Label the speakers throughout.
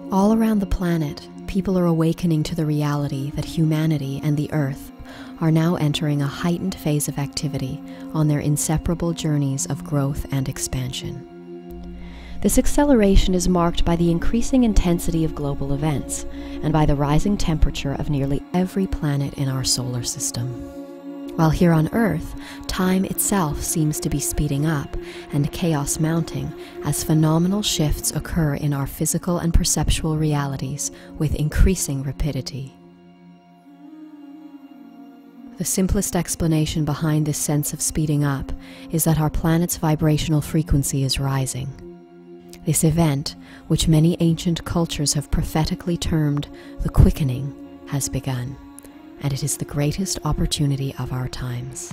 Speaker 1: All around the planet, people are awakening to the reality that humanity and the Earth are now entering a heightened phase of activity on their inseparable journeys of growth and expansion. This acceleration is marked by the increasing intensity of global events and by the rising temperature of nearly every planet in our solar system. While here on Earth, time itself seems to be speeding up and chaos mounting as phenomenal shifts occur in our physical and perceptual realities with increasing rapidity. The simplest explanation behind this sense of speeding up is that our planet's vibrational frequency is rising. This event, which many ancient cultures have prophetically termed the Quickening, has begun, and it is the greatest opportunity of our times.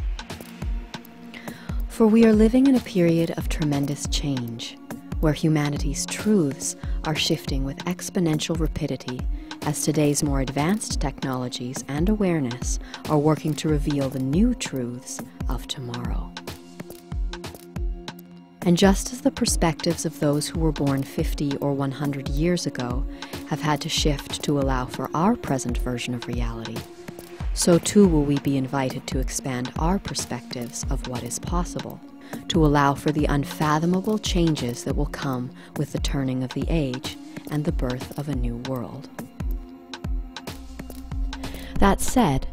Speaker 1: For we are living in a period of tremendous change, where humanity's truths are shifting with exponential rapidity as today's more advanced technologies and awareness are working to reveal the new truths of tomorrow. And just as the perspectives of those who were born 50 or 100 years ago have had to shift to allow for our present version of reality, so too will we be invited to expand our perspectives of what is possible, to allow for the unfathomable changes that will come with the turning of the age and the birth of a new world. That said,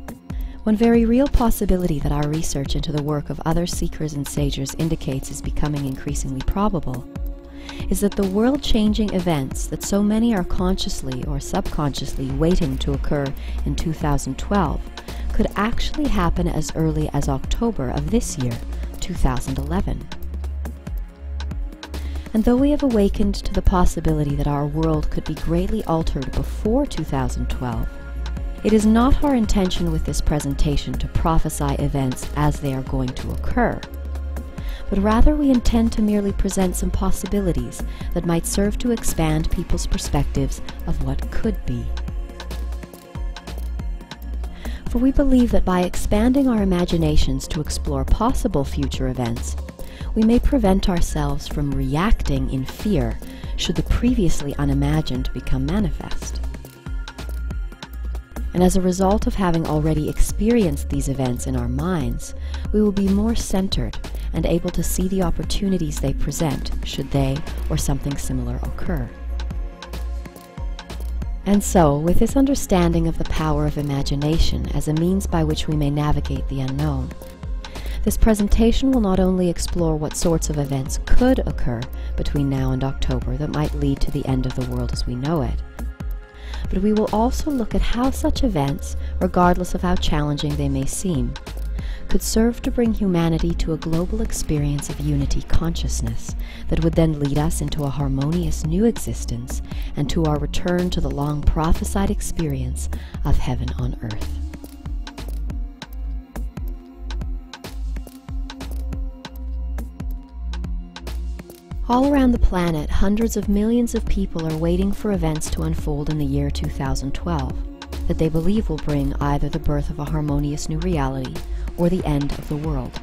Speaker 1: one very real possibility that our research into the work of other seekers and sages indicates is becoming increasingly probable is that the world-changing events that so many are consciously or subconsciously waiting to occur in 2012 could actually happen as early as October of this year, 2011. And though we have awakened to the possibility that our world could be greatly altered before 2012, it is not our intention with this presentation to prophesy events as they are going to occur, but rather we intend to merely present some possibilities that might serve to expand people's perspectives of what could be. For we believe that by expanding our imaginations to explore possible future events, we may prevent ourselves from reacting in fear should the previously unimagined become manifest. And as a result of having already experienced these events in our minds, we will be more centered and able to see the opportunities they present should they or something similar occur. And so, with this understanding of the power of imagination as a means by which we may navigate the unknown, this presentation will not only explore what sorts of events could occur between now and October that might lead to the end of the world as we know it, but we will also look at how such events, regardless of how challenging they may seem, could serve to bring humanity to a global experience of unity consciousness that would then lead us into a harmonious new existence and to our return to the long prophesied experience of heaven on earth. All around the planet, hundreds of millions of people are waiting for events to unfold in the year 2012 that they believe will bring either the birth of a harmonious new reality or the end of the world.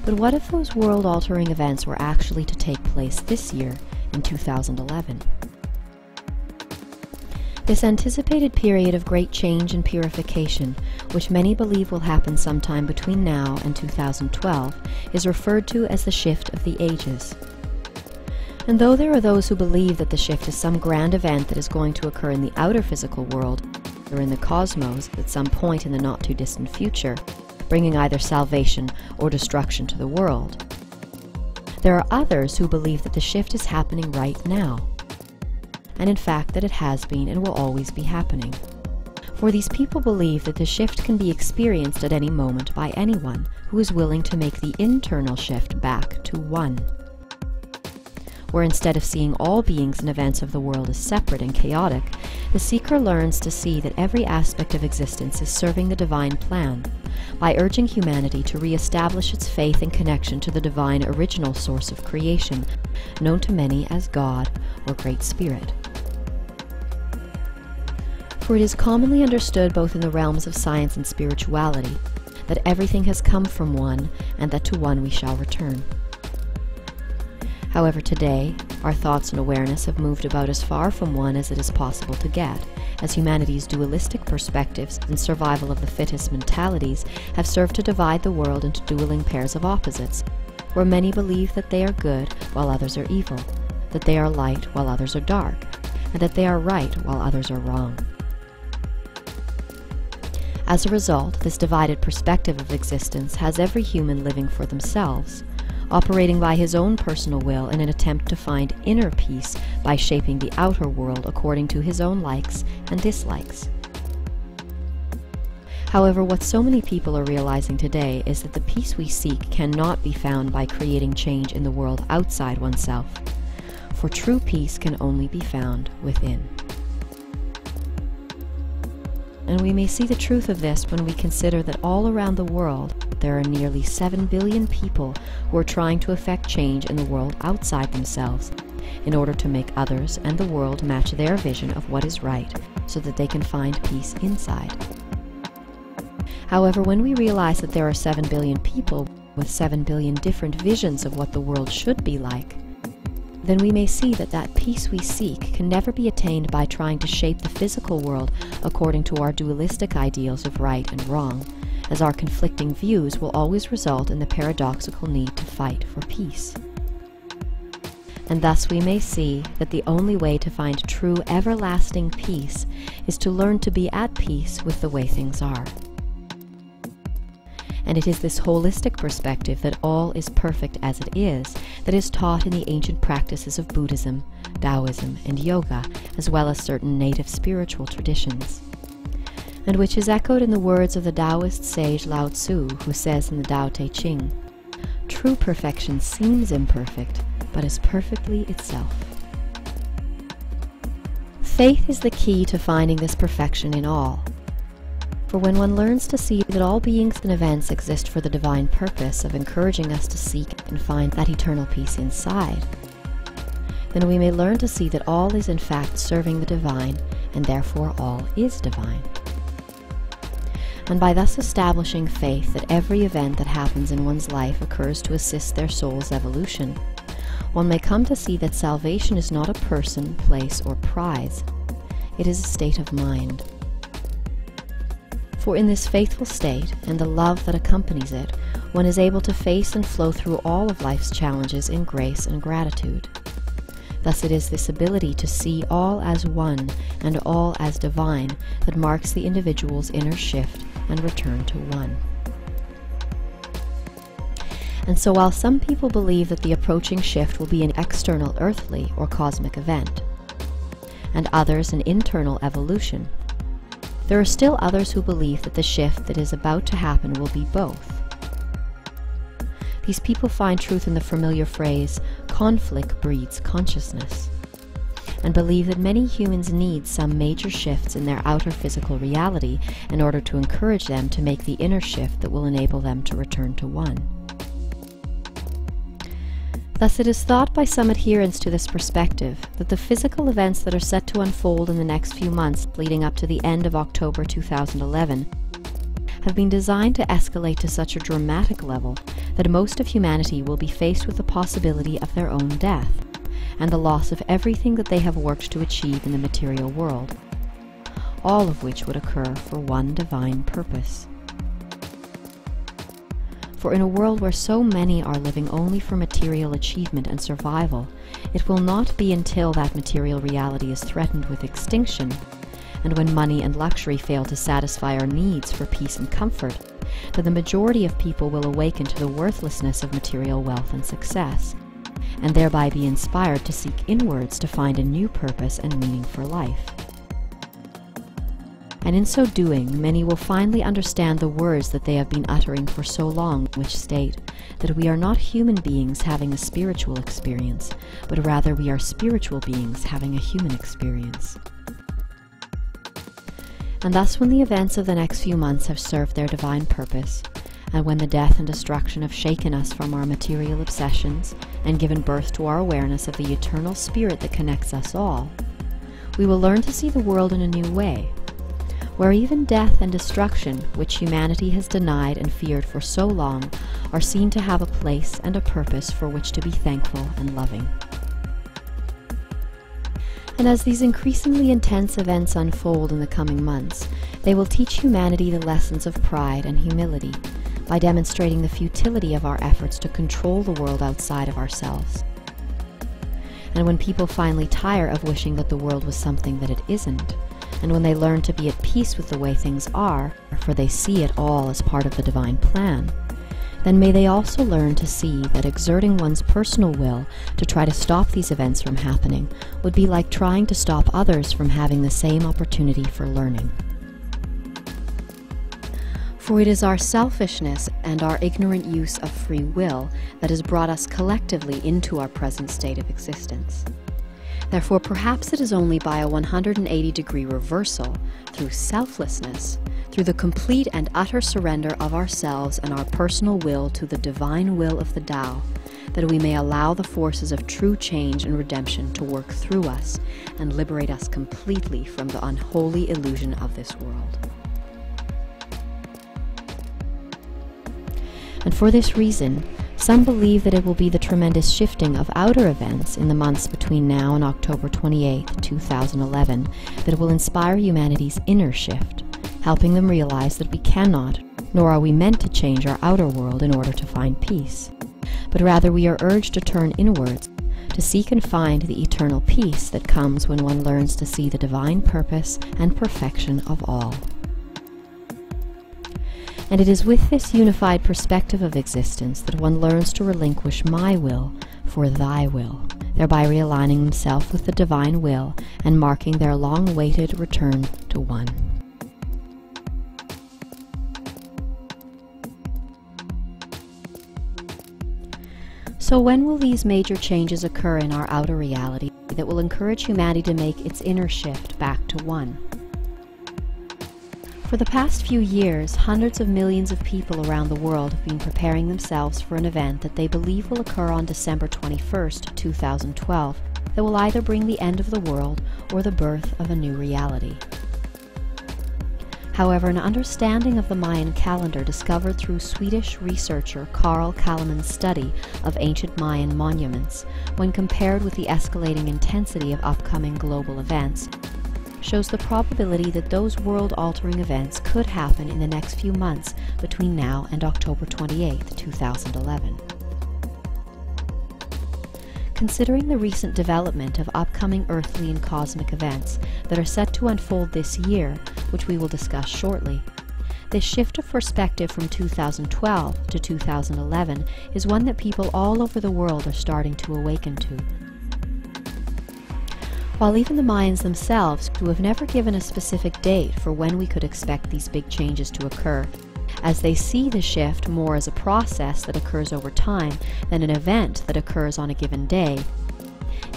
Speaker 1: But what if those world-altering events were actually to take place this year in 2011? This anticipated period of great change and purification, which many believe will happen sometime between now and 2012, is referred to as the shift of the ages. And though there are those who believe that the shift is some grand event that is going to occur in the outer physical world or in the cosmos at some point in the not-too-distant future, bringing either salvation or destruction to the world, there are others who believe that the shift is happening right now, and in fact that it has been and will always be happening. For these people believe that the shift can be experienced at any moment by anyone who is willing to make the internal shift back to one, where instead of seeing all beings and events of the world as separate and chaotic, the seeker learns to see that every aspect of existence is serving the divine plan by urging humanity to re-establish its faith and connection to the divine original source of creation, known to many as God or Great Spirit. For it is commonly understood both in the realms of science and spirituality that everything has come from one and that to one we shall return. However, today, Our thoughts and awareness have moved about as far from one as it is possible to get, as humanity's dualistic perspectives and survival of the fittest mentalities have served to divide the world into dueling pairs of opposites, where many believe that they are good while others are evil, that they are light while others are dark, and that they are right while others are wrong. As a result, this divided perspective of existence has every human living for themselves, operating by his own personal will in an attempt to find inner peace by shaping the outer world according to his own likes and dislikes. However, what so many people are realizing today is that the peace we seek cannot be found by creating change in the world outside oneself, for true peace can only be found within. And we may see the truth of this when we consider that all around the world there are nearly 7 billion people who are trying to effect change in the world outside themselves in order to make others and the world match their vision of what is right so that they can find peace inside. However, when we realize that there are 7 billion people with 7 billion different visions of what the world should be like, then we may see that that peace we seek can never be attained by trying to shape the physical world according to our dualistic ideals of right and wrong, as our conflicting views will always result in the paradoxical need to fight for peace. And thus we may see that the only way to find true everlasting peace is to learn to be at peace with the way things are. And it is this holistic perspective that all is perfect as it is that is taught in the ancient practices of Buddhism, Taoism, and yoga, as well as certain native spiritual traditions, and which is echoed in the words of the Taoist sage Lao Tzu, who says in the Tao Te Ching, "True perfection seems imperfect, but is perfectly itself." Faith is the key to finding this perfection in all. For when one learns to see that all beings and events exist for the divine purpose of encouraging us to seek and find that eternal peace inside, then we may learn to see that all is in fact serving the divine, and therefore all is divine. And by thus establishing faith that every event that happens in one's life occurs to assist their soul's evolution, one may come to see that salvation is not a person, place, or prize. It is a state of mind. For in this faithful state, and the love that accompanies it, one is able to face and flow through all of life's challenges in grace and gratitude. Thus it is this ability to see all as one and all as divine that marks the individual's inner shift and return to one. And so while some people believe that the approaching shift will be an external earthly or cosmic event, and others an internal evolution, there are still others who believe that the shift that is about to happen will be both. These people find truth in the familiar phrase, "conflict breeds consciousness," and believe that many humans need some major shifts in their outer physical reality in order to encourage them to make the inner shift that will enable them to return to one. Thus it is thought by some adherents to this perspective that the physical events that are set to unfold in the next few months leading up to the end of October 2011 have been designed to escalate to such a dramatic level that most of humanity will be faced with the possibility of their own death and the loss of everything that they have worked to achieve in the material world, all of which would occur for one divine purpose. For in a world where so many are living only for material achievement and survival, it will not be until that material reality is threatened with extinction, and when money and luxury fail to satisfy our needs for peace and comfort, that the majority of people will awaken to the worthlessness of material wealth and success, and thereby be inspired to seek inwards to find a new purpose and meaning for life. And in so doing, many will finally understand the words that they have been uttering for so long, which state that we are not human beings having a spiritual experience, but rather we are spiritual beings having a human experience. And thus when the events of the next few months have served their divine purpose, and when the death and destruction have shaken us from our material obsessions and given birth to our awareness of the eternal spirit that connects us all, we will learn to see the world in a new way, where even death and destruction, which humanity has denied and feared for so long, are seen to have a place and a purpose for which to be thankful and loving. And as these increasingly intense events unfold in the coming months, they will teach humanity the lessons of pride and humility by demonstrating the futility of our efforts to control the world outside of ourselves. And when people finally tire of wishing that the world was something that it isn't, and when they learn to be at peace with the way things are, for they see it all as part of the divine plan, then may they also learn to see that exerting one's personal will to try to stop these events from happening would be like trying to stop others from having the same opportunity for learning. For it is our selfishness and our ignorant use of free will that has brought us collectively into our present state of existence. Therefore, perhaps it is only by a 180-degree reversal, through selflessness, through the complete and utter surrender of ourselves and our personal will to the divine will of the Tao, that we may allow the forces of true change and redemption to work through us and liberate us completely from the unholy illusion of this world. And for this reason, some believe that it will be the tremendous shifting of outer events in the months between now and October 28, 2011, that will inspire humanity's inner shift, helping them realize that we cannot, nor are we meant to change our outer world in order to find peace, but rather we are urged to turn inwards, to seek and find the eternal peace that comes when one learns to see the divine purpose and perfection of all. And it is with this unified perspective of existence that one learns to relinquish my will for thy will, thereby realigning himself with the divine will and marking their long-awaited return to one. So when will these major changes occur in our outer reality that will encourage humanity to make its inner shift back to one? For the past few years, hundreds of millions of people around the world have been preparing themselves for an event that they believe will occur on December 21st, 2012, that will either bring the end of the world or the birth of a new reality. However, an understanding of the Mayan calendar discovered through Swedish researcher Carl Kalleman's study of ancient Mayan monuments, when compared with the escalating intensity of upcoming global events, shows the probability that those world-altering events could happen in the next few months between now and October 28, 2011. Considering the recent development of upcoming earthly and cosmic events that are set to unfold this year, which we will discuss shortly, this shift of perspective from 2012 to 2011 is one that people all over the world are starting to awaken to. While even the Mayans themselves, who have never given a specific date for when we could expect these big changes to occur, as they see the shift more as a process that occurs over time than an event that occurs on a given day,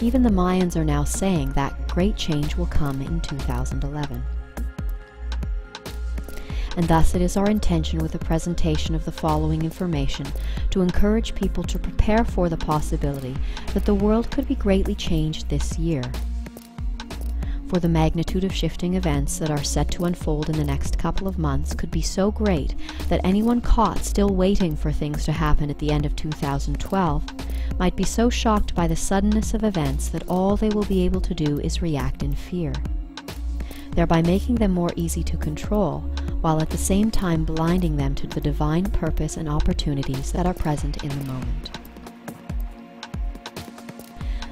Speaker 1: even the Mayans are now saying that great change will come in 2011. And thus it is our intention with the presentation of the following information to encourage people to prepare for the possibility that the world could be greatly changed this year. For the magnitude of shifting events that are set to unfold in the next couple of months could be so great that anyone caught still waiting for things to happen at the end of 2012 might be so shocked by the suddenness of events that all they will be able to do is react in fear, thereby making them more easy to control, while at the same time blinding them to the divine purpose and opportunities that are present in the moment.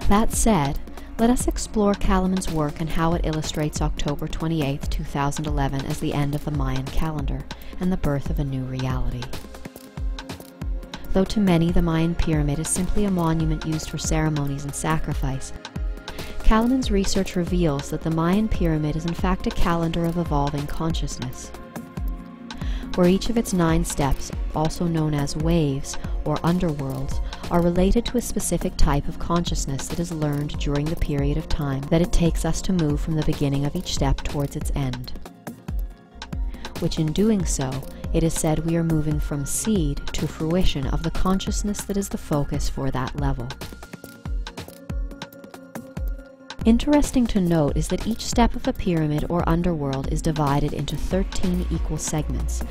Speaker 1: That said, let us explore Kalleman's work and how it illustrates October 28, 2011 as the end of the Mayan calendar and the birth of a new reality. Though to many the Mayan pyramid is simply a monument used for ceremonies and sacrifice, Kalleman's research reveals that the Mayan pyramid is in fact a calendar of evolving consciousness, where each of its 9 steps, also known as waves or underworlds, are related to a specific type of consciousness that is learned during the period of time that it takes us to move from the beginning of each step towards its end, which in doing so, it is said we are moving from seed to fruition of the consciousness that is the focus for that level. Interesting to note is that each step of the pyramid or underworld is divided into 13 equal segments,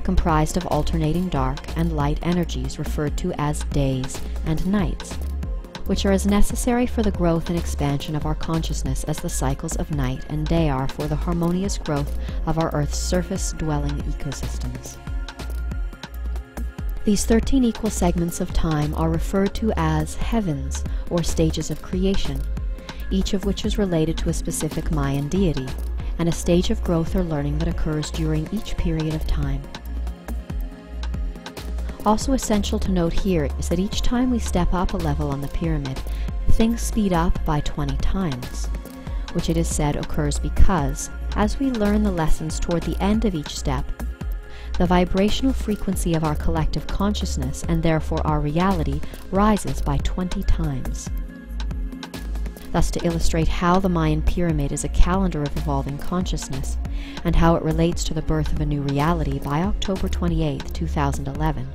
Speaker 1: comprised of alternating dark and light energies referred to as days and nights, which are as necessary for the growth and expansion of our consciousness as the cycles of night and day are for the harmonious growth of our Earth's surface-dwelling ecosystems. These 13 equal segments of time are referred to as heavens, or stages of creation, each of which is related to a specific Mayan deity, and a stage of growth or learning that occurs during each period of time. Also essential to note here is that each time we step up a level on the pyramid, things speed up by 20 times, which it is said occurs because, as we learn the lessons toward the end of each step, the vibrational frequency of our collective consciousness, and therefore our reality, rises by 20 times. Thus, to illustrate how the Mayan pyramid is a calendar of evolving consciousness, and how it relates to the birth of a new reality by October 28, 2011,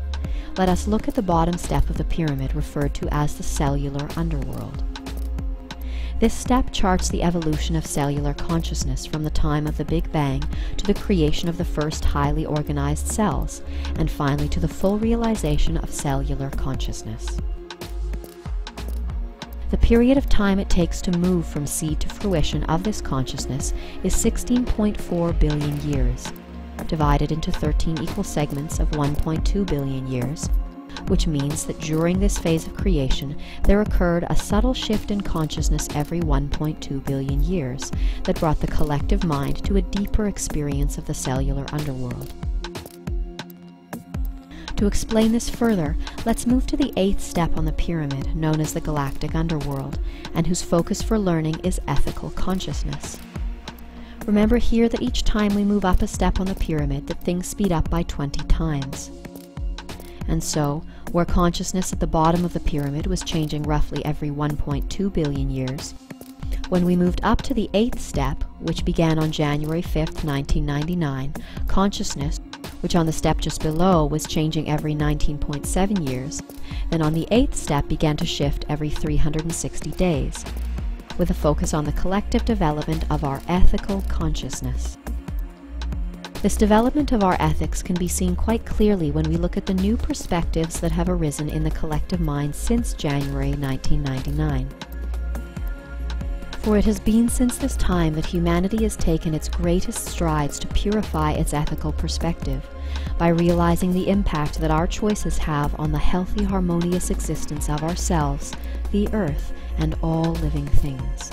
Speaker 1: let us look at the bottom step of the pyramid referred to as the cellular underworld. This step charts the evolution of cellular consciousness from the time of the Big Bang to the creation of the first highly organized cells, and finally to the full realization of cellular consciousness. The period of time it takes to move from seed to fruition of this consciousness is 16.4 billion years, divided into 13 equal segments of 1.2 billion years, which means that during this phase of creation there occurred a subtle shift in consciousness every 1.2 billion years that brought the collective mind to a deeper experience of the cellular underworld. To explain this further, let's move to the 8th step on the pyramid, known as the galactic underworld, and whose focus for learning is ethical consciousness. Remember here that each time we move up a step on the pyramid, that things speed up by 20 times. And so, where consciousness at the bottom of the pyramid was changing roughly every 1.2 billion years, when we moved up to the 8th step, which began on January 5, 1999, consciousness, which on the step just below was changing every 19.7 years, then on the 8th step began to shift every 360 days, with a focus on the collective development of our ethical consciousness. This development of our ethics can be seen quite clearly when we look at the new perspectives that have arisen in the collective mind since January 1999. For it has been since this time that humanity has taken its greatest strides to purify its ethical perspective, by realizing the impact that our choices have on the healthy, harmonious existence of ourselves, the earth, and all living things.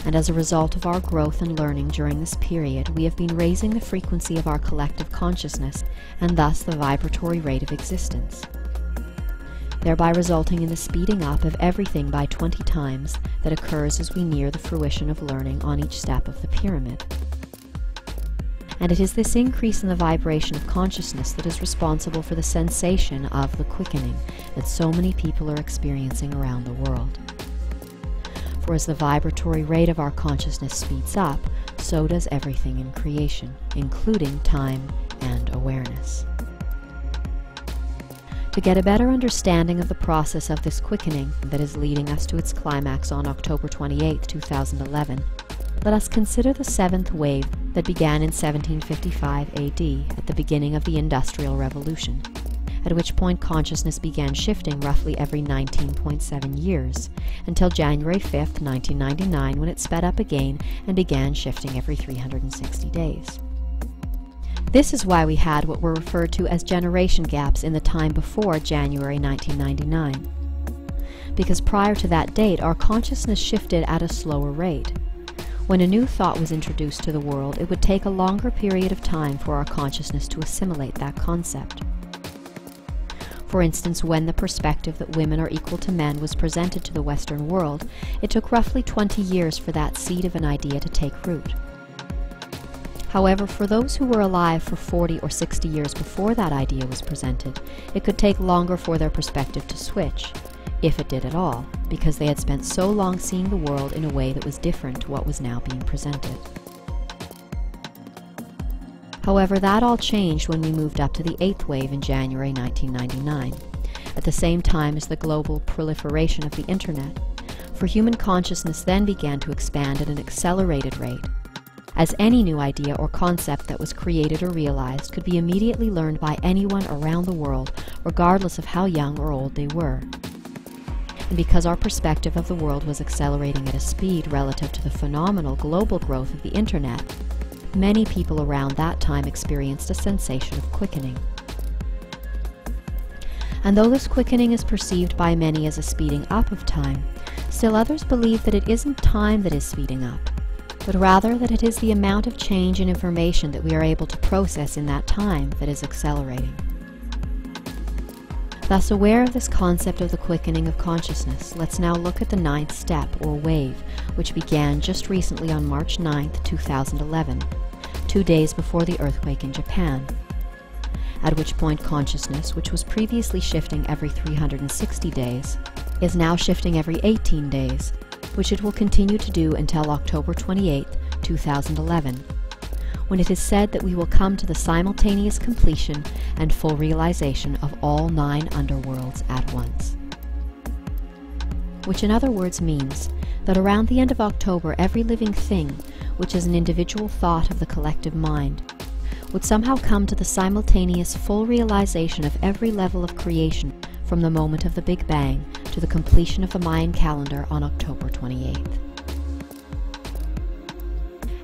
Speaker 1: And as a result of our growth and learning during this period, we have been raising the frequency of our collective consciousness, and thus the vibratory rate of existence, thereby resulting in the speeding up of everything by 20 times that occurs as we near the fruition of learning on each step of the pyramid. And it is this increase in the vibration of consciousness that is responsible for the sensation of the quickening that so many people are experiencing around the world. For as the vibratory rate of our consciousness speeds up, so does everything in creation, including time and awareness. To get a better understanding of the process of this quickening that is leading us to its climax on October 28, 2011, let us consider the 7th wave that began in 1755 AD at the beginning of the Industrial Revolution, at which point consciousness began shifting roughly every 19.7 years, until January 5, 1999, when it sped up again and began shifting every 360 days. This is why we had what were referred to as generation gaps in the time before January 1999. Because prior to that date, our consciousness shifted at a slower rate. When a new thought was introduced to the world, it would take a longer period of time for our consciousness to assimilate that concept. For instance, when the perspective that women are equal to men was presented to the Western world, it took roughly 20 years for that seed of an idea to take root. However, for those who were alive for 40 or 60 years before that idea was presented, it could take longer for their perspective to switch, if it did at all, because they had spent so long seeing the world in a way that was different to what was now being presented. However, that all changed when we moved up to the 8th wave in January 1999, at the same time as the global proliferation of the Internet, for human consciousness then began to expand at an accelerated rate, as any new idea or concept that was created or realized could be immediately learned by anyone around the world, regardless of how young or old they were. And because our perspective of the world was accelerating at a speed relative to the phenomenal global growth of the internet, many people around that time experienced a sensation of quickening. And though this quickening is perceived by many as a speeding up of time, still others believe that it isn't time that is speeding up, but rather that it is the amount of change and information that we are able to process in that time that is accelerating. Thus, aware of this concept of the quickening of consciousness, let's now look at the 9th step, or wave, which began just recently on March 9th, 2011, 2 days before the earthquake in Japan, at which point consciousness, which was previously shifting every 360 days, is now shifting every 18 days, which it will continue to do until October 28, 2011, when it is said that we will come to the simultaneous completion and full realization of all 9 underworlds at once. Which in other words means that around the end of October, every living thing, which is an individual thought of the collective mind, would somehow come to the simultaneous full realization of every level of creation from the moment of the Big Bang to the completion of the Mayan calendar on October 28th.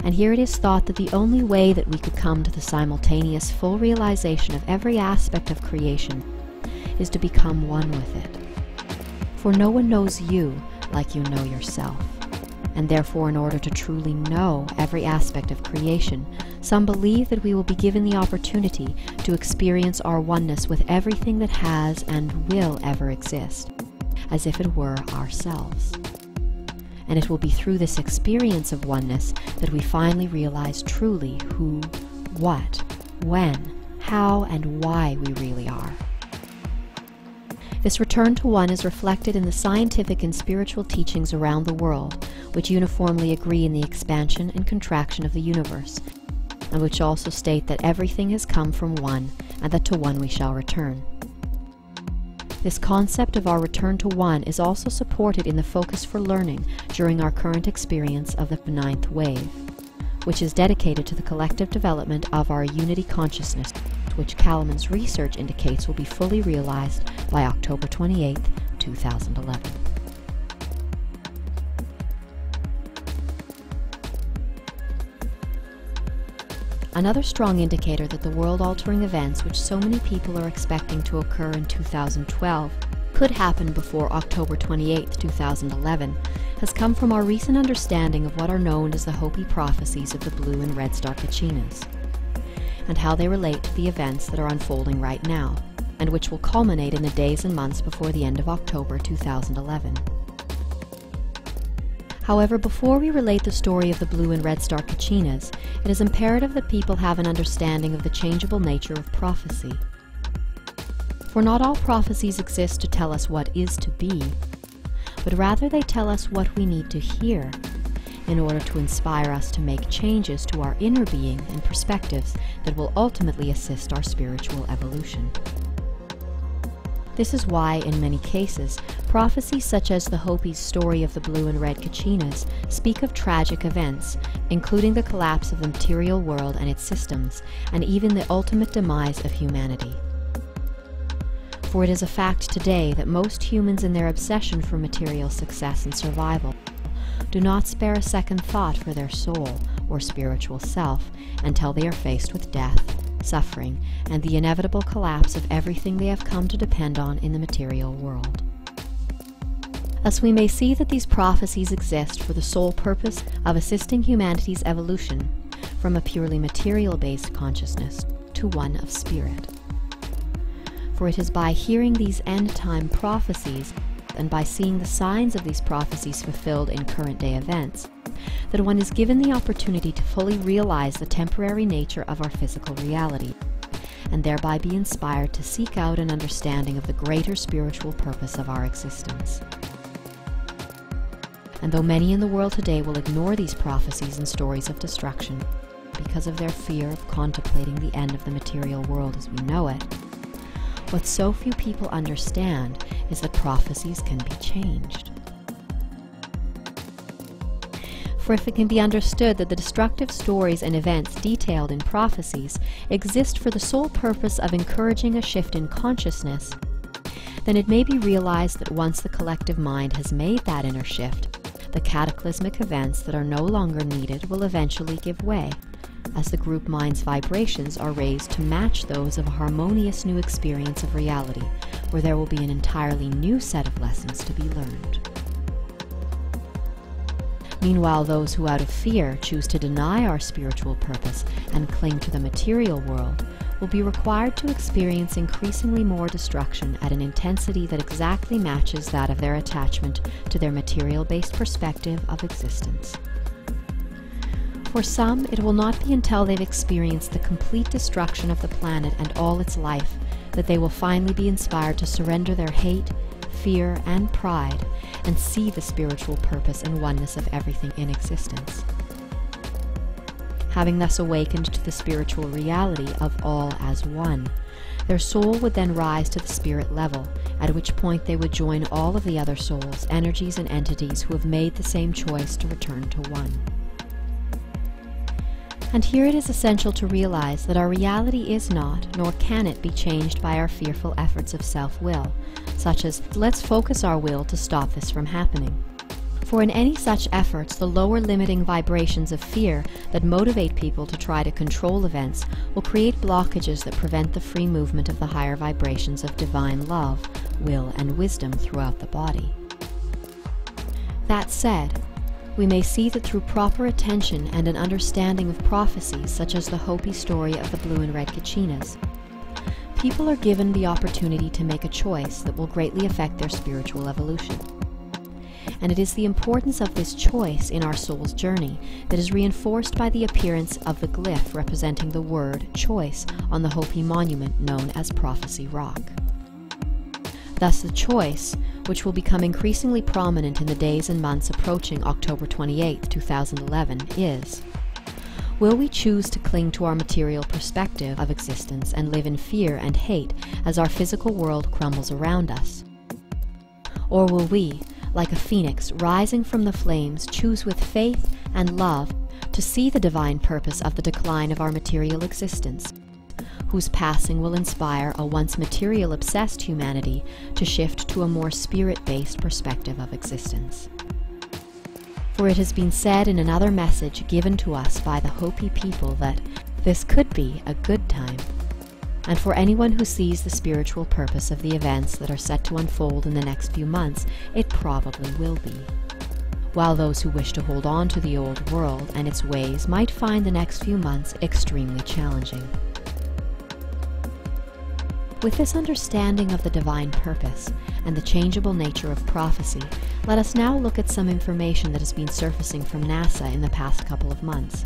Speaker 1: And here it is thought that the only way that we could come to the simultaneous full realization of every aspect of creation is to become one with it. For no one knows you like you know yourself, and therefore in order to truly know every aspect of creation, some believe that we will be given the opportunity to experience our oneness with everything that has and will ever exist, as if it were ourselves. And it will be through this experience of oneness that we finally realize truly who, what, when, how, and why we really are. This return to one is reflected in the scientific and spiritual teachings around the world, which uniformly agree in the expansion and contraction of the universe, and which also state that everything has come from one, and that to one we shall return. This concept of our return to one is also supported in the focus for learning during our current experience of the 9th wave, which is dedicated to the collective development of our unity consciousness, which Kalaman's research indicates will be fully realized by October 28, 2011. Another strong indicator that the world-altering events which so many people are expecting to occur in 2012 could happen before October 28, 2011, has come from our recent understanding of what are known as the Hopi prophecies of the blue and red star Kachinas, and how they relate to the events that are unfolding right now, and which will culminate in the days and months before the end of October 2011. However, before we relate the story of the blue and red star Kachinas, it is imperative that people have an understanding of the changeable nature of prophecy. For not all prophecies exist to tell us what is to be, but rather they tell us what we need to hear in order to inspire us to make changes to our inner being and perspectives that will ultimately assist our spiritual evolution. This is why, in many cases, prophecies such as the Hopi's story of the blue and red Kachinas speak of tragic events, including the collapse of the material world and its systems, and even the ultimate demise of humanity. For it is a fact today that most humans in their obsession for material success and survival do not spare a second thought for their soul or spiritual self until they are faced with death, suffering, and the inevitable collapse of everything they have come to depend on in the material world. Thus we may see that these prophecies exist for the sole purpose of assisting humanity's evolution from a purely material-based consciousness to one of spirit. For it is by hearing these end-time prophecies and by seeing the signs of these prophecies fulfilled in current-day events that one is given the opportunity to fully realize the temporary nature of our physical reality, and thereby be inspired to seek out an understanding of the greater spiritual purpose of our existence. And though many in the world today will ignore these prophecies and stories of destruction because of their fear of contemplating the end of the material world as we know it, what so few people understand is that prophecies can be changed. For if it can be understood that the destructive stories and events detailed in prophecies exist for the sole purpose of encouraging a shift in consciousness, then it may be realized that once the collective mind has made that inner shift, the cataclysmic events that are no longer needed will eventually give way, as the group mind's vibrations are raised to match those of a harmonious new experience of reality, where there will be an entirely new set of lessons to be learned. Meanwhile, those who out of fear choose to deny our spiritual purpose and cling to the material world will be required to experience increasingly more destruction at an intensity that exactly matches that of their attachment to their material-based perspective of existence. For some, it will not be until they've experienced the complete destruction of the planet and all its life that they will finally be inspired to surrender their hate, fear, and pride, and see the spiritual purpose and oneness of everything in existence. Having thus awakened to the spiritual reality of all as one, their soul would then rise to the spirit level, at which point they would join all of the other souls, energies, and entities who have made the same choice to return to one. And here it is essential to realize that our reality is not, nor can it be changed by our fearful efforts of self-will, such as, let's focus our will to stop this from happening. For in any such efforts, the lower limiting vibrations of fear that motivate people to try to control events will create blockages that prevent the free movement of the higher vibrations of divine love, will, and wisdom throughout the body. That said, we may see that through proper attention and an understanding of prophecies such as the Hopi story of the blue and red Kachinas, people are given the opportunity to make a choice that will greatly affect their spiritual evolution. And it is the importance of this choice in our soul's journey that is reinforced by the appearance of the glyph representing the word choice on the Hopi monument known as Prophecy Rock. Thus the choice, which will become increasingly prominent in the days and months approaching October 28, 2011, is: will we choose to cling to our material perspective of existence and live in fear and hate as our physical world crumbles around us? Or will we, like a phoenix rising from the flames, choose with faith and love to see the divine purpose of the decline of our material existence, whose passing will inspire a once material-obsessed humanity to shift to a more spirit-based perspective of existence? For it has been said in another message given to us by the Hopi people that this could be a good time. And for anyone who sees the spiritual purpose of the events that are set to unfold in the next few months, it probably will be. While those who wish to hold on to the old world and its ways might find the next few months extremely challenging. With this understanding of the divine purpose and the changeable nature of prophecy, let us now look at some information that has been surfacing from NASA in the past couple of months,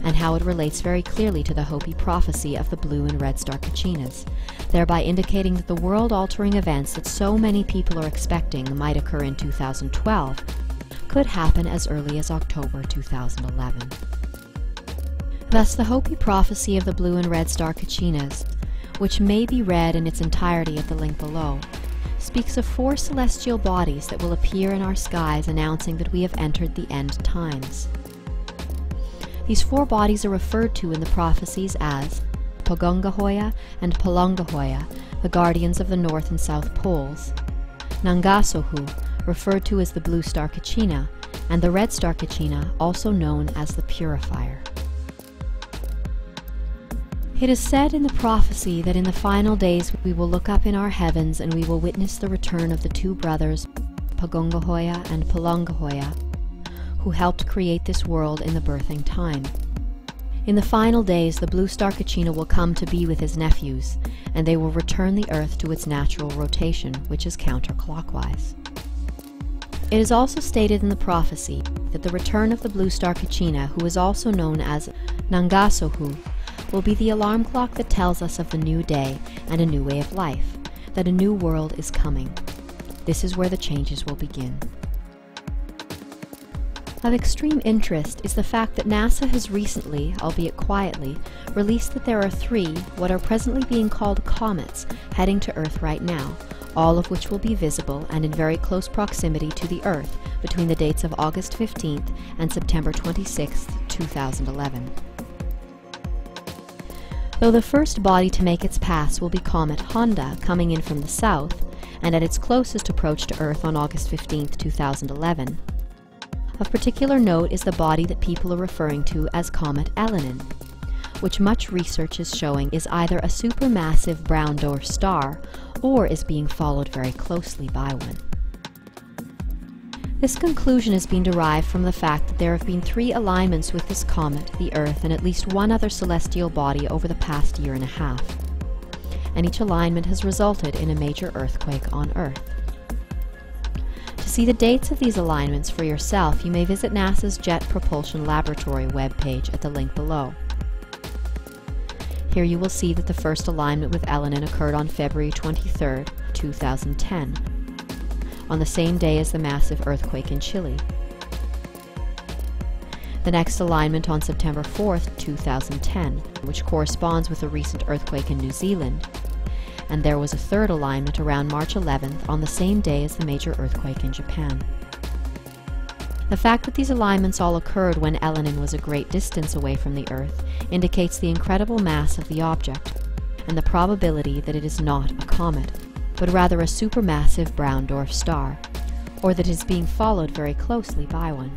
Speaker 1: and how it relates very clearly to the Hopi prophecy of the blue and red star Kachinas, thereby indicating that the world-altering events that so many people are expecting might occur in 2012 could happen as early as October 2011. Thus, the Hopi prophecy of the blue and red star Kachinas, which may be read in its entirety at the link below, speaks of 4 celestial bodies that will appear in our skies announcing that we have entered the end times. These 4 bodies are referred to in the prophecies as Pagongahoya and Palangahoya, the guardians of the North and South Poles, Nangasohu, referred to as the blue star Kachina, and the red star Kachina, also known as the Purifier. It is said in the prophecy that in the final days we will look up in our heavens and we will witness the return of the 2 brothers, Pagongahoya and Palangahoya, who helped create this world in the birthing time. In the final days, the blue star Kachina will come to be with his nephews, and they will return the Earth to its natural rotation, which is counterclockwise. It is also stated in the prophecy that the return of the blue star Kachina, who is also known as Nangasohu, will be the alarm clock that tells us of the new day and a new way of life, that a new world is coming. This is where the changes will begin. Of extreme interest is the fact that NASA has recently, albeit quietly, released that there are 3 what are presently being called comets heading to Earth right now, all of which will be visible and in very close proximity to the Earth between the dates of August 15th and September 26th, 2011. Though the first body to make its pass will be comet Honda coming in from the south and at its closest approach to Earth on August 15th, 2011, of particular note is the body that people are referring to as comet Elenin, which much research is showing is either a supermassive brown dwarf star or is being followed very closely by one. This conclusion has been derived from the fact that there have been 3 alignments with this comet, the Earth, and at least one other celestial body over the past year and a half, and each alignment has resulted in a major earthquake on Earth. To see the dates of these alignments for yourself, you may visit NASA's Jet Propulsion Laboratory webpage at the link below. Here you will see that the first alignment with Elenin occurred on February 23, 2010, on the same day as the massive earthquake in Chile. The next alignment on September 4, 2010, which corresponds with a recent earthquake in New Zealand, and there was a third alignment around March 11th on the same day as the major earthquake in Japan. The fact that these alignments all occurred when Elenin was a great distance away from the Earth indicates the incredible mass of the object, and the probability that it is not a comet, but rather a supermassive brown dwarf star, or that it is being followed very closely by one.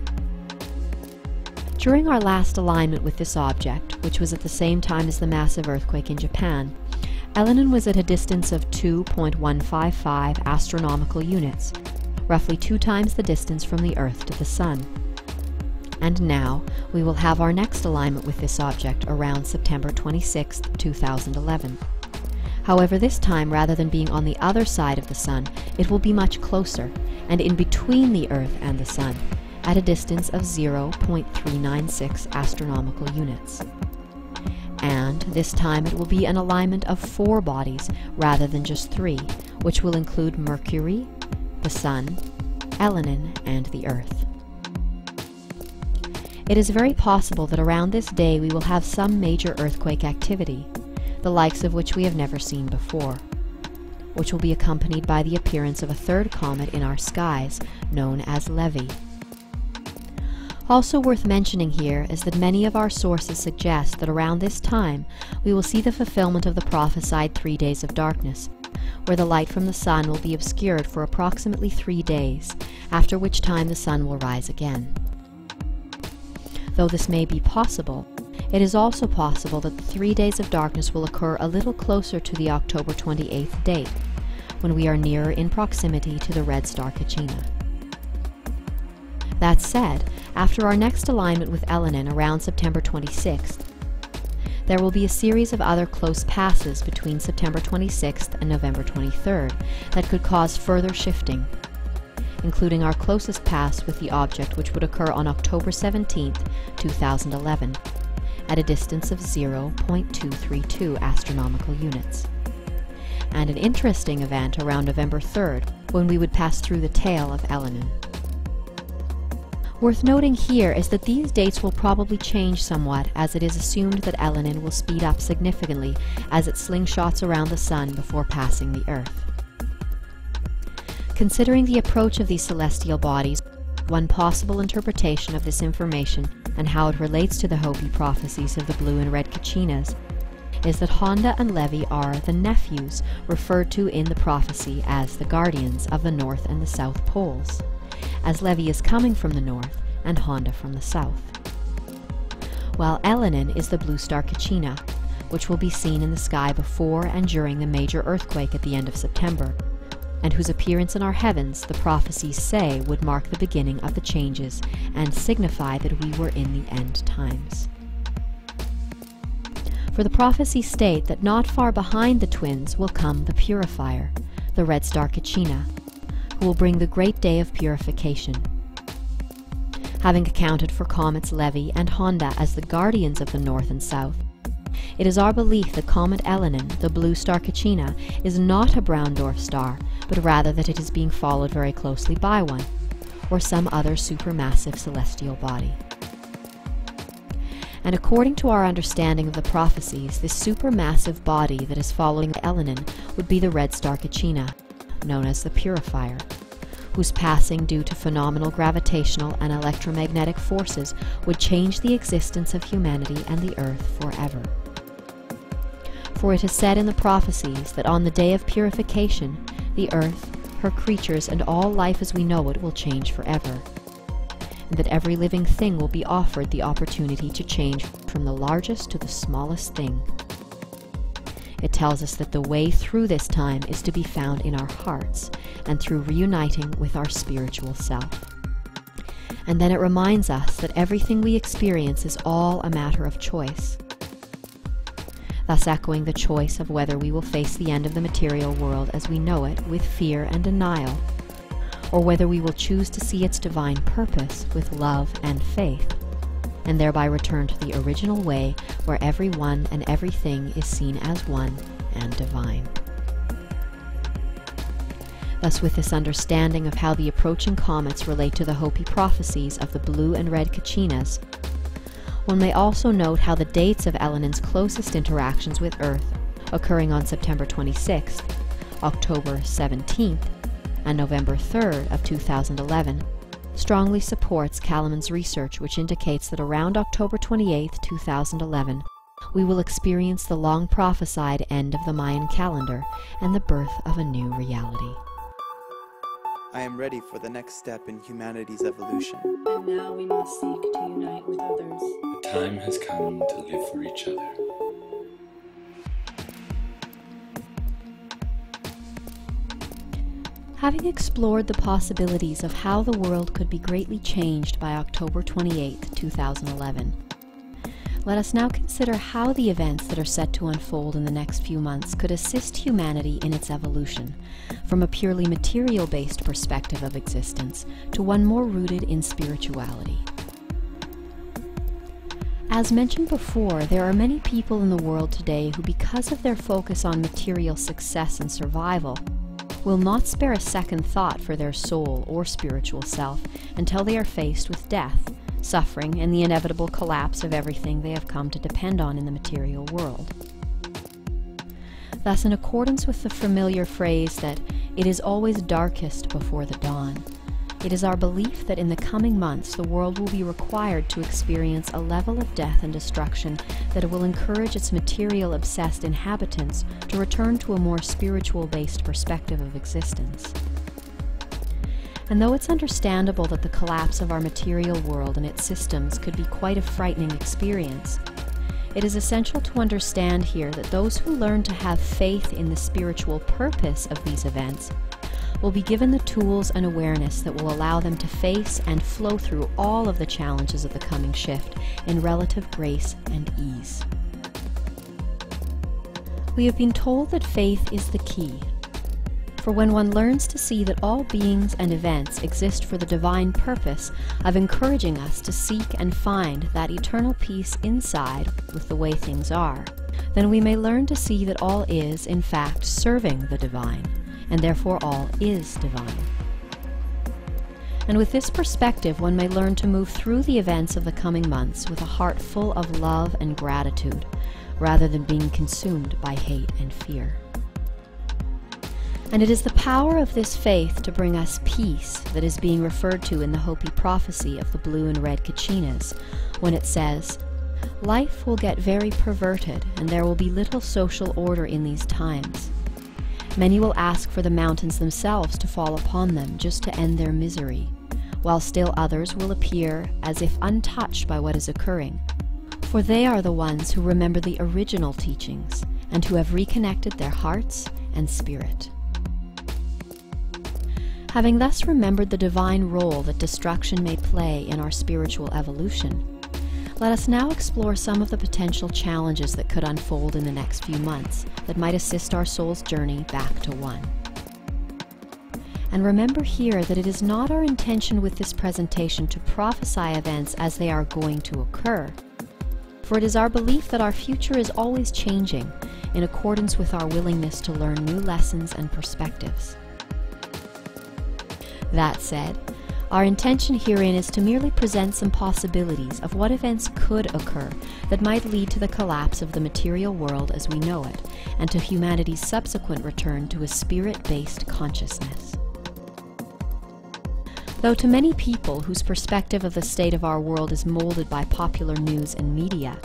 Speaker 1: During our last alignment with this object, which was at the same time as the massive earthquake in Japan, Elenin was at a distance of 2.155 astronomical units, roughly 2 times the distance from the Earth to the Sun. And now, we will have our next alignment with this object around September 26, 2011. However, this time, rather than being on the other side of the Sun, it will be much closer, and in between the Earth and the Sun, at a distance of 0.396 astronomical units. And this time it will be an alignment of 4 bodies rather than just 3, which will include Mercury, the Sun, Elenin, and the Earth. It is very possible that around this day we will have some major earthquake activity, the likes of which we have never seen before, which will be accompanied by the appearance of a third comet in our skies, known as Levy. Also worth mentioning here is that many of our sources suggest that around this time we will see the fulfillment of the prophesied 3 days of darkness, where the light from the sun will be obscured for approximately 3 days, after which time the sun will rise again. Though this may be possible, it is also possible that the 3 days of darkness will occur a little closer to the October 28th date, when we are nearer in proximity to the red star Quickening. That said, after our next alignment with Elenin around September 26th, there will be a series of other close passes between September 26th and November 23rd that could cause further shifting, including our closest pass with the object, which would occur on October 17th, 2011, at a distance of 0.232 astronomical units, and an interesting event around November 3rd, when we would pass through the tail of Elenin. Worth noting here is that these dates will probably change somewhat, as it is assumed that Elenin will speed up significantly as it slingshots around the Sun before passing the Earth. Considering the approach of these celestial bodies, one possible interpretation of this information and how it relates to the Hopi prophecies of the blue and red Quickenings is that Honda and Levy are the nephews referred to in the prophecy as the guardians of the North and the South Poles, as Levy is coming from the north and Honda from the south, while Elenin is the blue star Quickening, which will be seen in the sky before and during the major earthquake at the end of September, and whose appearance in our heavens the prophecies say would mark the beginning of the changes and signify that we were in the end times. For the prophecies state that not far behind the twins will come the purifier, the red star Quickening, who will bring the great day of purification. Having accounted for comets Levy and Honda as the guardians of the North and South, it is our belief that comet Elenin, the blue star Quickening, is not a brown dwarf star, but rather that it is being followed very closely by one, or some other supermassive celestial body. And according to our understanding of the prophecies, this supermassive body that is following Elenin would be the red star Quickening, known as the purifier, whose passing due to phenomenal gravitational and electromagnetic forces would change the existence of humanity and the earth forever. For it is said in the prophecies that on the day of purification, the earth, her creatures, and all life as we know it will change forever, and that every living thing will be offered the opportunity to change from the largest to the smallest thing. It tells us that the way through this time is to be found in our hearts and through reuniting with our spiritual self. And then it reminds us that everything we experience is all a matter of choice, thus echoing the choice of whether we will face the end of the material world as we know it with fear and denial, or whether we will choose to see its divine purpose with love and faith, and thereby return to the original way where everyone and everything is seen as one and divine. Thus, with this understanding of how the approaching comets relate to the Hopi prophecies of the blue and red Kachinas, one may also note how the dates of Elenin's closest interactions with Earth, occurring on September 26th, October 17th, and November 3rd of 2011, strongly supports Kalaman's research, which indicates that around October 28, 2011, we will experience the long prophesied end of the Mayan calendar and the birth of a new reality.
Speaker 2: I am ready for the next step in humanity's evolution.
Speaker 3: And now we must seek to unite with others.
Speaker 4: The time has come to live for each other.
Speaker 1: Having explored the possibilities of how the world could be greatly changed by October 28, 2011, let us now consider how the events that are set to unfold in the next few months could assist humanity in its evolution, from a purely material-based perspective of existence to one more rooted in spirituality. As mentioned before, there are many people in the world today who, because of their focus on material success and survival, will not spare a second thought for their soul or spiritual self until they are faced with death, suffering, and the inevitable collapse of everything they have come to depend on in the material world. Thus, in accordance with the familiar phrase that it is always darkest before the dawn, it is our belief that in the coming months the world will be required to experience a level of death and destruction that will encourage its material-obsessed inhabitants to return to a more spiritual-based perspective of existence. And though it's understandable that the collapse of our material world and its systems could be quite a frightening experience, it is essential to understand here that those who learn to have faith in the spiritual purpose of these events will be given the tools and awareness that will allow them to face and flow through all of the challenges of the coming shift in relative grace and ease. We have been told that faith is the key. For when one learns to see that all beings and events exist for the divine purpose of encouraging us to seek and find that eternal peace inside with the way things are, then we may learn to see that all is, in fact, serving the divine, and therefore all is divine. And with this perspective, one may learn to move through the events of the coming months with a heart full of love and gratitude, rather than being consumed by hate and fear. And it is the power of this faith to bring us peace that is being referred to in the Hopi prophecy of the blue and red Kachinas, when it says, "Life will get very perverted, and there will be little social order in these times. Many will ask for the mountains themselves to fall upon them just to end their misery, while still others will appear as if untouched by what is occurring, for they are the ones who remember the original teachings and who have reconnected their hearts and spirit." Having thus remembered the divine role that destruction may play in our spiritual evolution, let us now explore some of the potential challenges that could unfold in the next few months that might assist our soul's journey back to one. And remember here that it is not our intention with this presentation to prophesy events as they are going to occur, for it is our belief that our future is always changing in accordance with our willingness to learn new lessons and perspectives. That said, Our intention herein is to merely present some possibilities of what events could occur that might lead to the collapse of the material world as we know it, and to humanity's subsequent return to a spirit-based consciousness. Though to many people whose perspective of the state of our world is molded by popular news and media,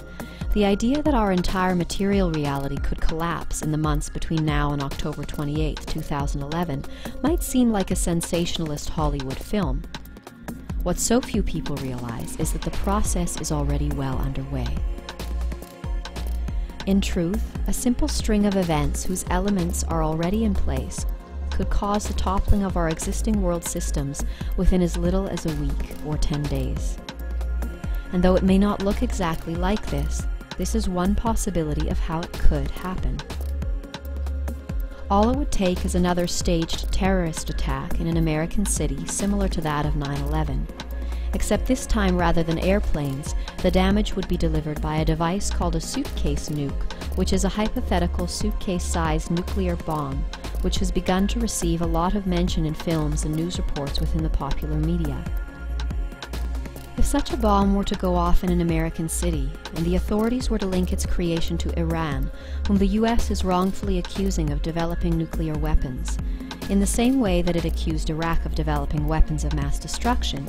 Speaker 1: the idea that our entire material reality could collapse in the months between now and October 28, 2011, might seem like a sensationalist Hollywood film. What so few people realize is that the process is already well underway. In truth, a simple string of events whose elements are already in place could cause the toppling of our existing world systems within as little as a week or 10 days. And though it may not look exactly like this is one possibility of how it could happen. All it would take is another staged terrorist attack in an American city similar to that of 9/11. Except this time, rather than airplanes, the damage would be delivered by a device called a suitcase nuke, which is a hypothetical suitcase-sized nuclear bomb, which has begun to receive a lot of mention in films and news reports within the popular media. If such a bomb were to go off in an American city, and the authorities were to link its creation to Iran, whom the US is wrongfully accusing of developing nuclear weapons, in the same way that it accused Iraq of developing weapons of mass destruction,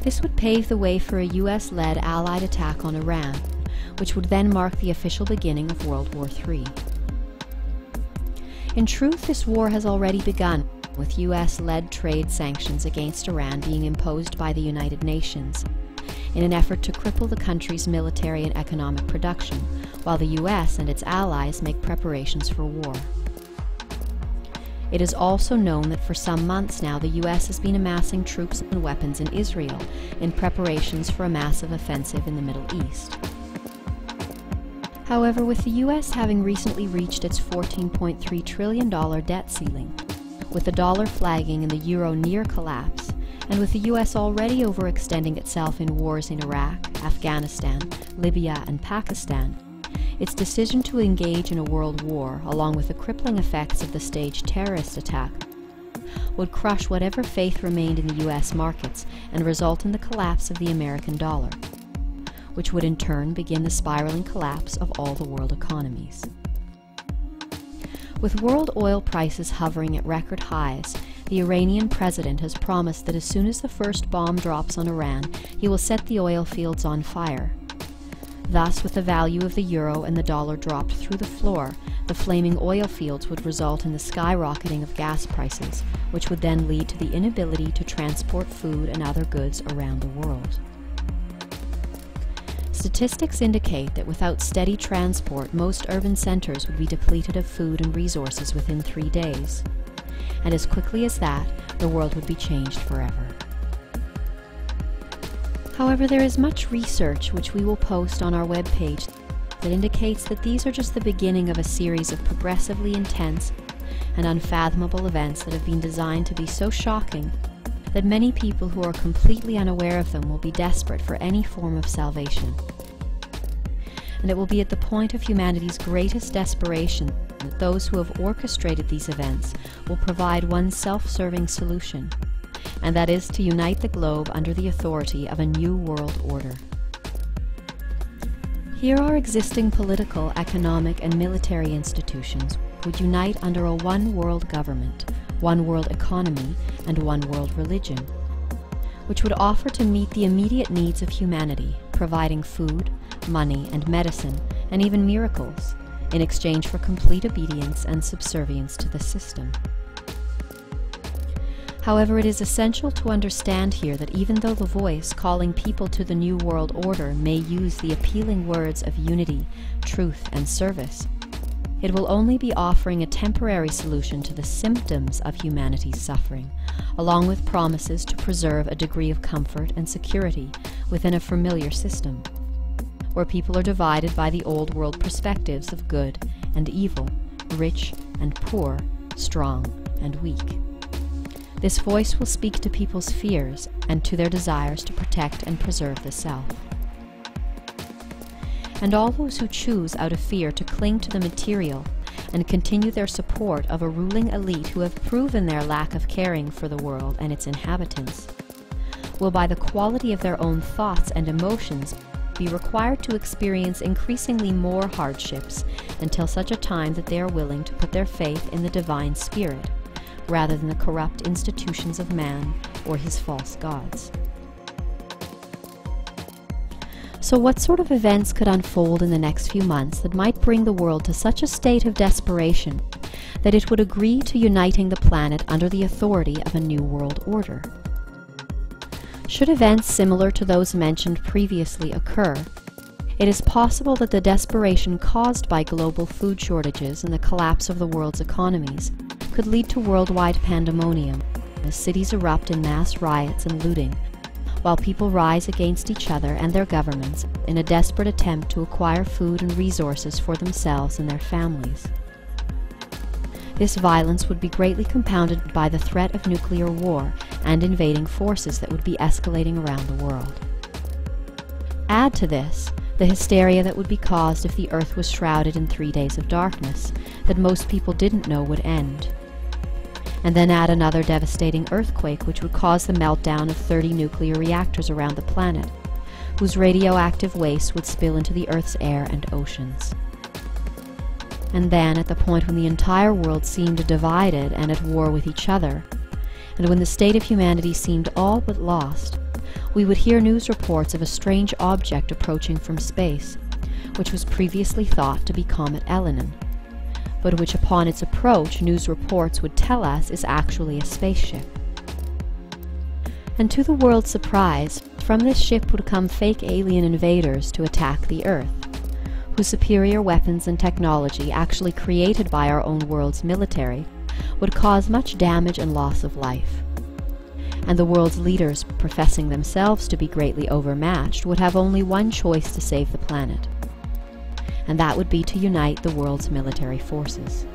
Speaker 1: this would pave the way for a US-led Allied attack on Iran, which would then mark the official beginning of World War III. In truth, this war has already begun, with US-led trade sanctions against Iran being imposed by the United Nations, in an effort to cripple the country's military and economic production, while the US and its allies make preparations for war. It is also known that for some months now the US has been amassing troops and weapons in Israel in preparations for a massive offensive in the Middle East. However, with the US having recently reached its $14.3 trillion debt ceiling, with the dollar flagging and the euro near collapse, and with the US already overextending itself in wars in Iraq, Afghanistan, Libya, and Pakistan, its decision to engage in a world war, along with the crippling effects of the staged terrorist attack, would crush whatever faith remained in the US markets and result in the collapse of the American dollar, which would in turn begin the spiraling collapse of all the world economies. With world oil prices hovering at record highs, the Iranian president has promised that as soon as the first bomb drops on Iran, he will set the oil fields on fire. Thus, with the value of the euro and the dollar dropped through the floor, the flaming oil fields would result in the skyrocketing of gas prices, which would then lead to the inability to transport food and other goods around the world. Statistics indicate that without steady transport, most urban centers would be depleted of food and resources within 3 days. And as quickly as that, the world would be changed forever. However, there is much research which we will post on our webpage that indicates that these are just the beginning of a series of progressively intense and unfathomable events that have been designed to be so shocking that many people who are completely unaware of them will be desperate for any form of salvation. And it will be at the point of humanity's greatest desperation that those who have orchestrated these events will provide one self-serving solution, and that is to unite the globe under the authority of a new world order. Here our existing political, economic, and military institutions would unite under a one-world government, one world economy, and one world religion, which would offer to meet the immediate needs of humanity, providing food, money, and medicine, and even miracles, in exchange for complete obedience and subservience to the system. However, it is essential to understand here that even though the voice calling people to the New World Order may use the appealing words of unity, truth, and service, it will only be offering a temporary solution to the symptoms of humanity's suffering, along with promises to preserve a degree of comfort and security within a familiar system, where people are divided by the old world perspectives of good and evil, rich and poor, strong and weak. This voice will speak to people's fears and to their desires to protect and preserve the self. And all those who choose out of fear to cling to the material and continue their support of a ruling elite who have proven their lack of caring for the world and its inhabitants will, by the quality of their own thoughts and emotions, be required to experience increasingly more hardships until such a time that they are willing to put their faith in the divine spirit, rather than the corrupt institutions of man or his false gods. So what sort of events could unfold in the next few months that might bring the world to such a state of desperation that it would agree to uniting the planet under the authority of a new world order? Should events similar to those mentioned previously occur, it is possible that the desperation caused by global food shortages and the collapse of the world's economies could lead to worldwide pandemonium, as cities erupt in mass riots and looting, while people rise against each other and their governments in a desperate attempt to acquire food and resources for themselves and their families. This violence would be greatly compounded by the threat of nuclear war and invading forces that would be escalating around the world. Add to this the hysteria that would be caused if the Earth was shrouded in 3 days of darkness that most people didn't know would end. And then add another devastating earthquake which would cause the meltdown of 30 nuclear reactors around the planet, whose radioactive waste would spill into the Earth's air and oceans. And then, at the point when the entire world seemed divided and at war with each other, and when the state of humanity seemed all but lost, we would hear news reports of a strange object approaching from space, which was previously thought to be Comet Elenin, but which upon its approach news reports would tell us is actually a spaceship. And to the world's surprise, from this ship would come fake alien invaders to attack the Earth, whose superior weapons and technology, actually created by our own world's military, would cause much damage and loss of life. And the world's leaders, professing themselves to be greatly overmatched, would have only one choice to save the planet, and that would be to unite the world's military forces.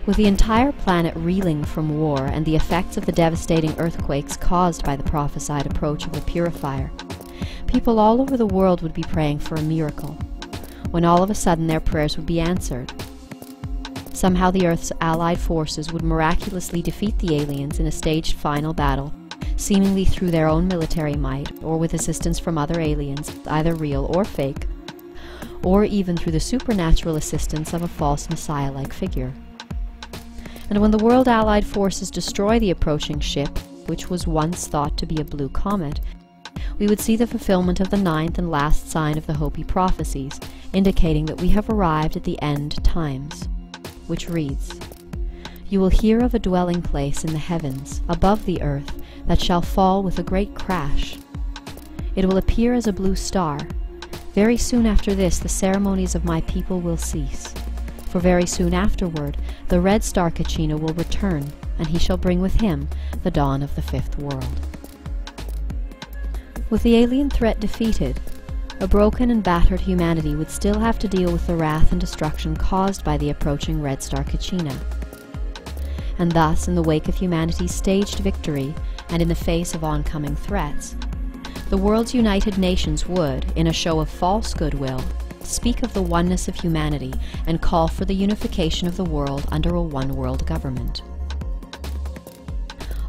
Speaker 1: With the entire planet reeling from war and the effects of the devastating earthquakes caused by the prophesied approach of the purifier, people all over the world would be praying for a miracle, when all of a sudden their prayers would be answered. Somehow the Earth's allied forces would miraculously defeat the aliens in a staged final battle, seemingly through their own military might, or with assistance from other aliens, either real or fake, or even through the supernatural assistance of a false messiah-like figure. And when the world allied forces destroy the approaching ship, which was once thought to be a blue comet, we would see the fulfillment of the 9th and last sign of the Hopi prophecies, indicating that we have arrived at the end times, which reads, "You will hear of a dwelling place in the heavens, above the earth, that shall fall with a great crash. It will appear as a blue star. Very soon after this the ceremonies of my people will cease. For very soon afterward the red star Kachina will return, and he shall bring with him the dawn of the 5th world." With the alien threat defeated, a broken and battered humanity would still have to deal with the wrath and destruction caused by the approaching red star Kachina. And thus, in the wake of humanity's staged victory, and in the face of oncoming threats, the world's united nations would, in a show of false goodwill, speak of the oneness of humanity and call for the unification of the world under a one-world government.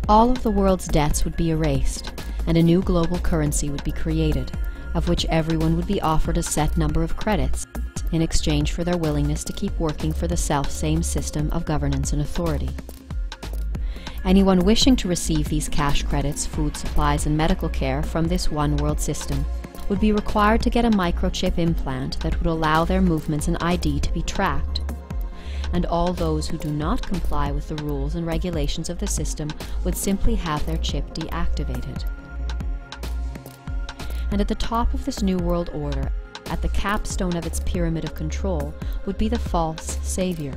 Speaker 1: All of the world's debts would be erased, and a new global currency would be created, of which everyone would be offered a set number of credits in exchange for their willingness to keep working for the self-same system of governance and authority. Anyone wishing to receive these cash credits, food supplies, and medical care from this one-world system would be required to get a microchip implant that would allow their movements and ID to be tracked. And all those who do not comply with the rules and regulations of the system would simply have their chip deactivated. And at the top of this new world order, at the capstone of its pyramid of control, would be the false savior,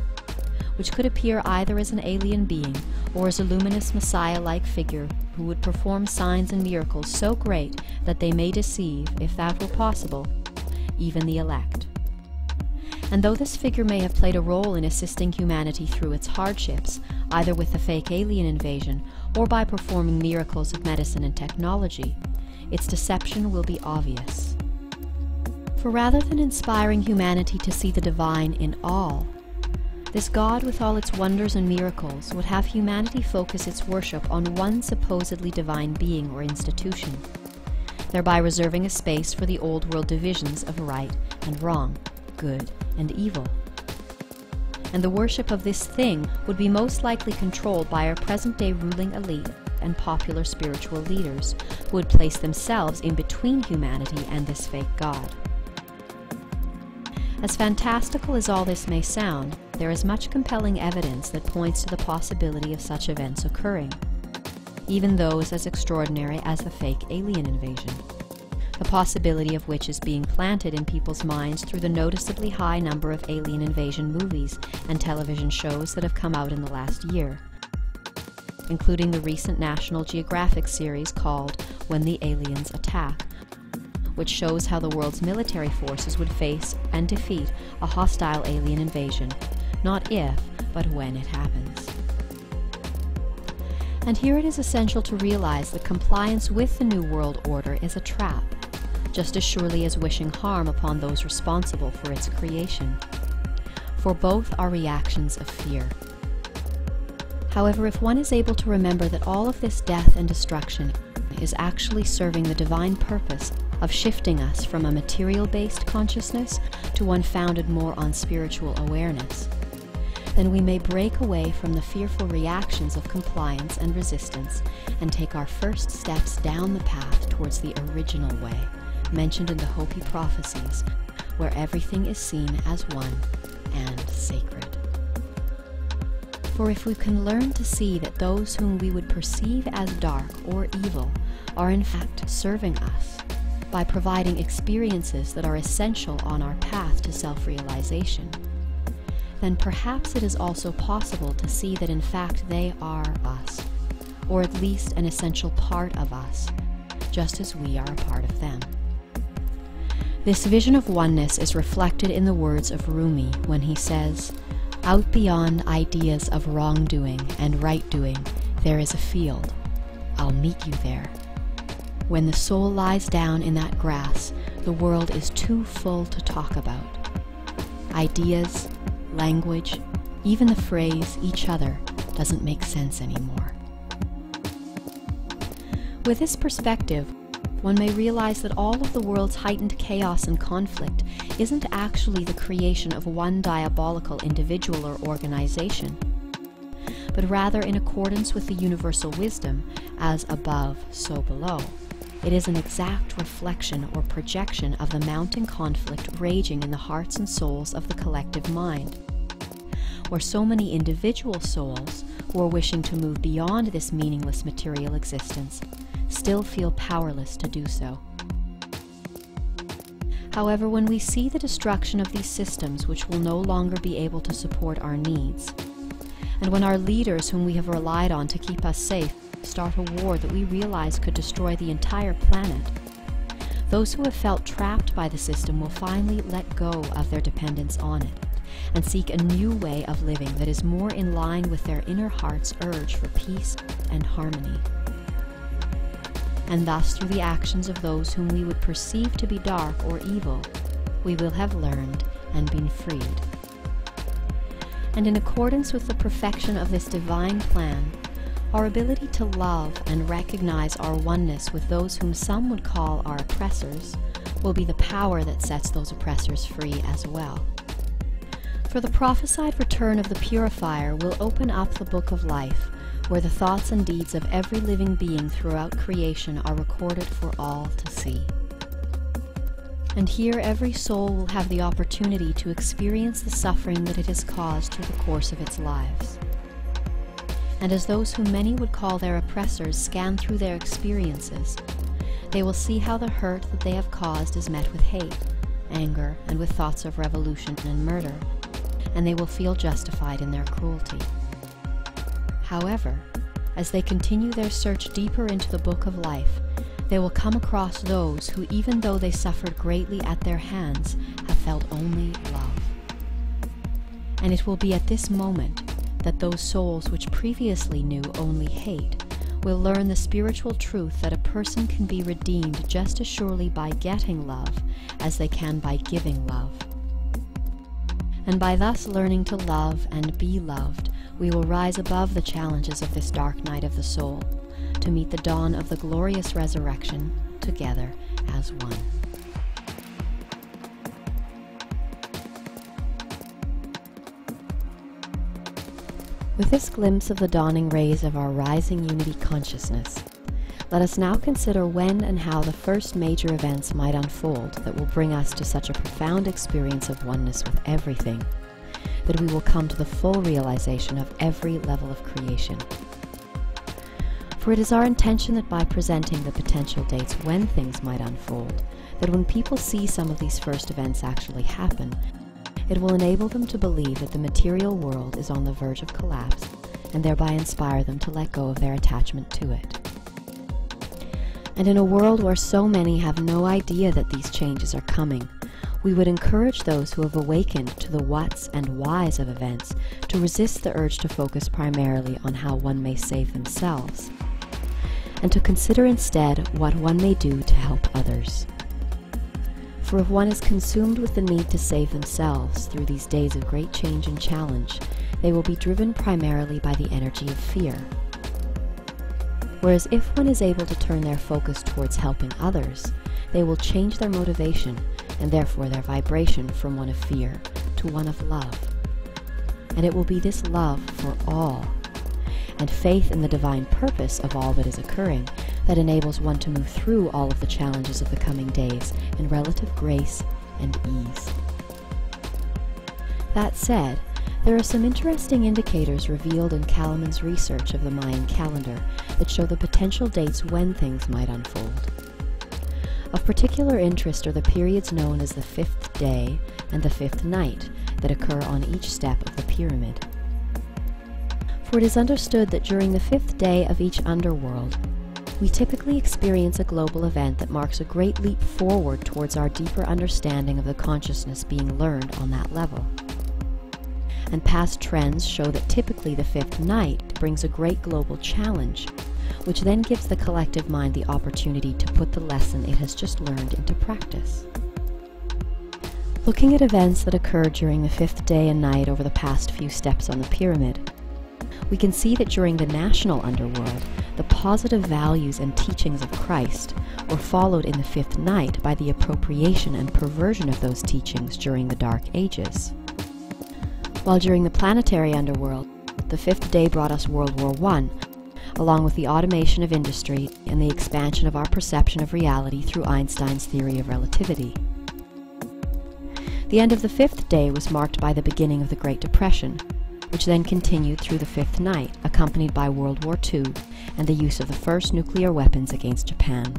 Speaker 1: which could appear either as an alien being or as a luminous messiah-like figure who would perform signs and miracles so great that they may deceive, if that were possible, even the elect. And though this figure may have played a role in assisting humanity through its hardships, either with the fake alien invasion or by performing miracles of medicine and technology, its deception will be obvious. For rather than inspiring humanity to see the divine in all, This God, with all its wonders and miracles, would have humanity focus its worship on one supposedly divine being or institution, thereby reserving a space for the old world divisions of right and wrong, good and evil. And the worship of this thing would be most likely controlled by our present-day ruling elite and popular spiritual leaders, who would place themselves in between humanity and this fake God. As fantastical as all this may sound, there is much compelling evidence that points to the possibility of such events occurring, even those as extraordinary as the fake alien invasion, the possibility of which is being planted in people's minds through the noticeably high number of alien invasion movies and television shows that have come out in the last year, including the recent National Geographic series called When the Aliens Attack, which shows how the world's military forces would face and defeat a hostile alien invasion, not if, but when it happens. And here it is essential to realize that compliance with the New World Order is a trap, just as surely as wishing harm upon those responsible for its creation. For both are reactions of fear. However, if one is able to remember that all of this death and destruction is actually serving the divine purpose of shifting us from a material-based consciousness to one founded more on spiritual awareness, then we may break away from the fearful reactions of compliance and resistance and take our first steps down the path towards the original way, mentioned in the Hopi prophecies, where everything is seen as one and sacred. For if we can learn to see that those whom we would perceive as dark or evil are in fact serving us, by providing experiences that are essential on our path to self-realization, then perhaps it is also possible to see that in fact they are us, or at least an essential part of us, just as we are a part of them. This vision of oneness is reflected in the words of Rumi when he says, "Out beyond ideas of wrongdoing and right-doing, there is a field. I'll meet you there. When the soul lies down in that grass, the world is too full to talk about. Ideas, language, even the phrase each other doesn't make sense anymore." With this perspective, one may realize that all of the world's heightened chaos and conflict isn't actually the creation of one diabolical individual or organization, but rather in accordance with the universal wisdom, as above, so below. It is an exact reflection or projection of the mounting conflict raging in the hearts and souls of the collective mind, where so many individual souls who are wishing to move beyond this meaningless material existence still feel powerless to do so. However, when we see the destruction of these systems which will no longer be able to support our needs, and when our leaders whom we have relied on to keep us safe start a war that we realize could destroy the entire planet, those who have felt trapped by the system will finally let go of their dependence on it and seek a new way of living that is more in line with their inner heart's urge for peace and harmony. And thus, through the actions of those whom we would perceive to be dark or evil, we will have learned and been freed. And in accordance with the perfection of this divine plan, our ability to love and recognize our oneness with those whom some would call our oppressors will be the power that sets those oppressors free as well. For the prophesied return of the purifier will open up the book of life, where the thoughts and deeds of every living being throughout creation are recorded for all to see. And here every soul will have the opportunity to experience the suffering that it has caused through the course of its lives. And as those whom many would call their oppressors scan through their experiences, they will see how the hurt that they have caused is met with hate, anger, and with thoughts of revolution and murder, and they will feel justified in their cruelty. However, as they continue their search deeper into the book of life, they will come across those who, even though they suffered greatly at their hands, have felt only love. And it will be at this moment that those souls which previously knew only hate will learn the spiritual truth that a person can be redeemed just as surely by getting love as they can by giving love. And by thus learning to love and be loved, we will rise above the challenges of this dark night of the soul, to meet the dawn of the glorious resurrection together as one. With this glimpse of the dawning rays of our rising unity consciousness, let us now consider when and how the first major events might unfold that will bring us to such a profound experience of oneness with everything, that we will come to the full realization of every level of creation. For it is our intention that by presenting the potential dates when things might unfold, that when people see some of these first events actually happen, it will enable them to believe that the material world is on the verge of collapse, and thereby inspire them to let go of their attachment to it. And in a world where so many have no idea that these changes are coming, we would encourage those who have awakened to the whats and whys of events to resist the urge to focus primarily on how one may save themselves, and to consider instead what one may do to help others. For if one is consumed with the need to save themselves through these days of great change and challenge, they will be driven primarily by the energy of fear. Whereas if one is able to turn their focus towards helping others, they will change their motivation and therefore their vibration from one of fear to one of love. And it will be this love for all, and faith in the divine purpose of all that is occurring, that enables one to move through all of the challenges of the coming days in relative grace and ease. That said, there are some interesting indicators revealed in Kalaman's research of the Mayan calendar that show the potential dates when things might unfold. Of particular interest are the periods known as the fifth day and the fifth night that occur on each step of the pyramid. For it is understood that during the fifth day of each underworld, we typically experience a global event that marks a great leap forward towards our deeper understanding of the consciousness being learned on that level. And past trends show that typically the fifth night brings a great global challenge, which then gives the collective mind the opportunity to put the lesson it has just learned into practice. Looking at events that occurred during the fifth day and night over the past few steps on the pyramid, we can see that during the national underworld, the positive values and teachings of Christ were followed in the fifth night by the appropriation and perversion of those teachings during the Dark Ages. While during the planetary underworld, the fifth day brought us World War I, along with the automation of industry and the expansion of our perception of reality through Einstein's theory of relativity. The end of the fifth day was marked by the beginning of the Great Depression, which then continued through the fifth night, accompanied by World War II and the use of the first nuclear weapons against Japan.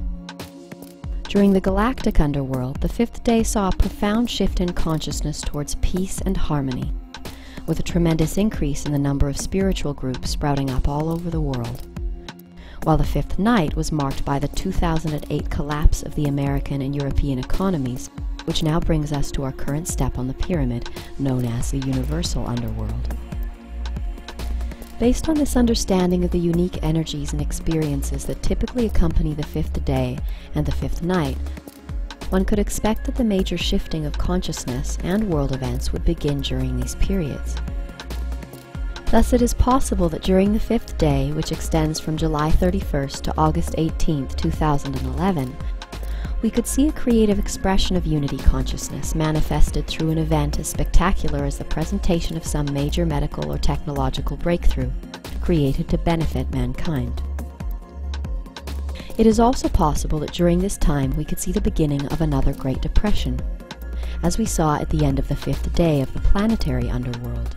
Speaker 1: During the galactic underworld, the fifth day saw a profound shift in consciousness towards peace and harmony, with a tremendous increase in the number of spiritual groups sprouting up all over the world. While the fifth night was marked by the 2008 collapse of the American and European economies, which now brings us to our current step on the pyramid, known as the universal underworld. Based on this understanding of the unique energies and experiences that typically accompany the fifth day and the fifth night, one could expect that the major shifting of consciousness and world events would begin during these periods. Thus, it is possible that during the fifth day, which extends from July 31st to August 18th, 2011, we could see a creative expression of unity consciousness manifested through an event as spectacular as the presentation of some major medical or technological breakthrough, created to benefit mankind. It is also possible that during this time we could see the beginning of another Great Depression, as we saw at the end of the fifth day of the planetary underworld.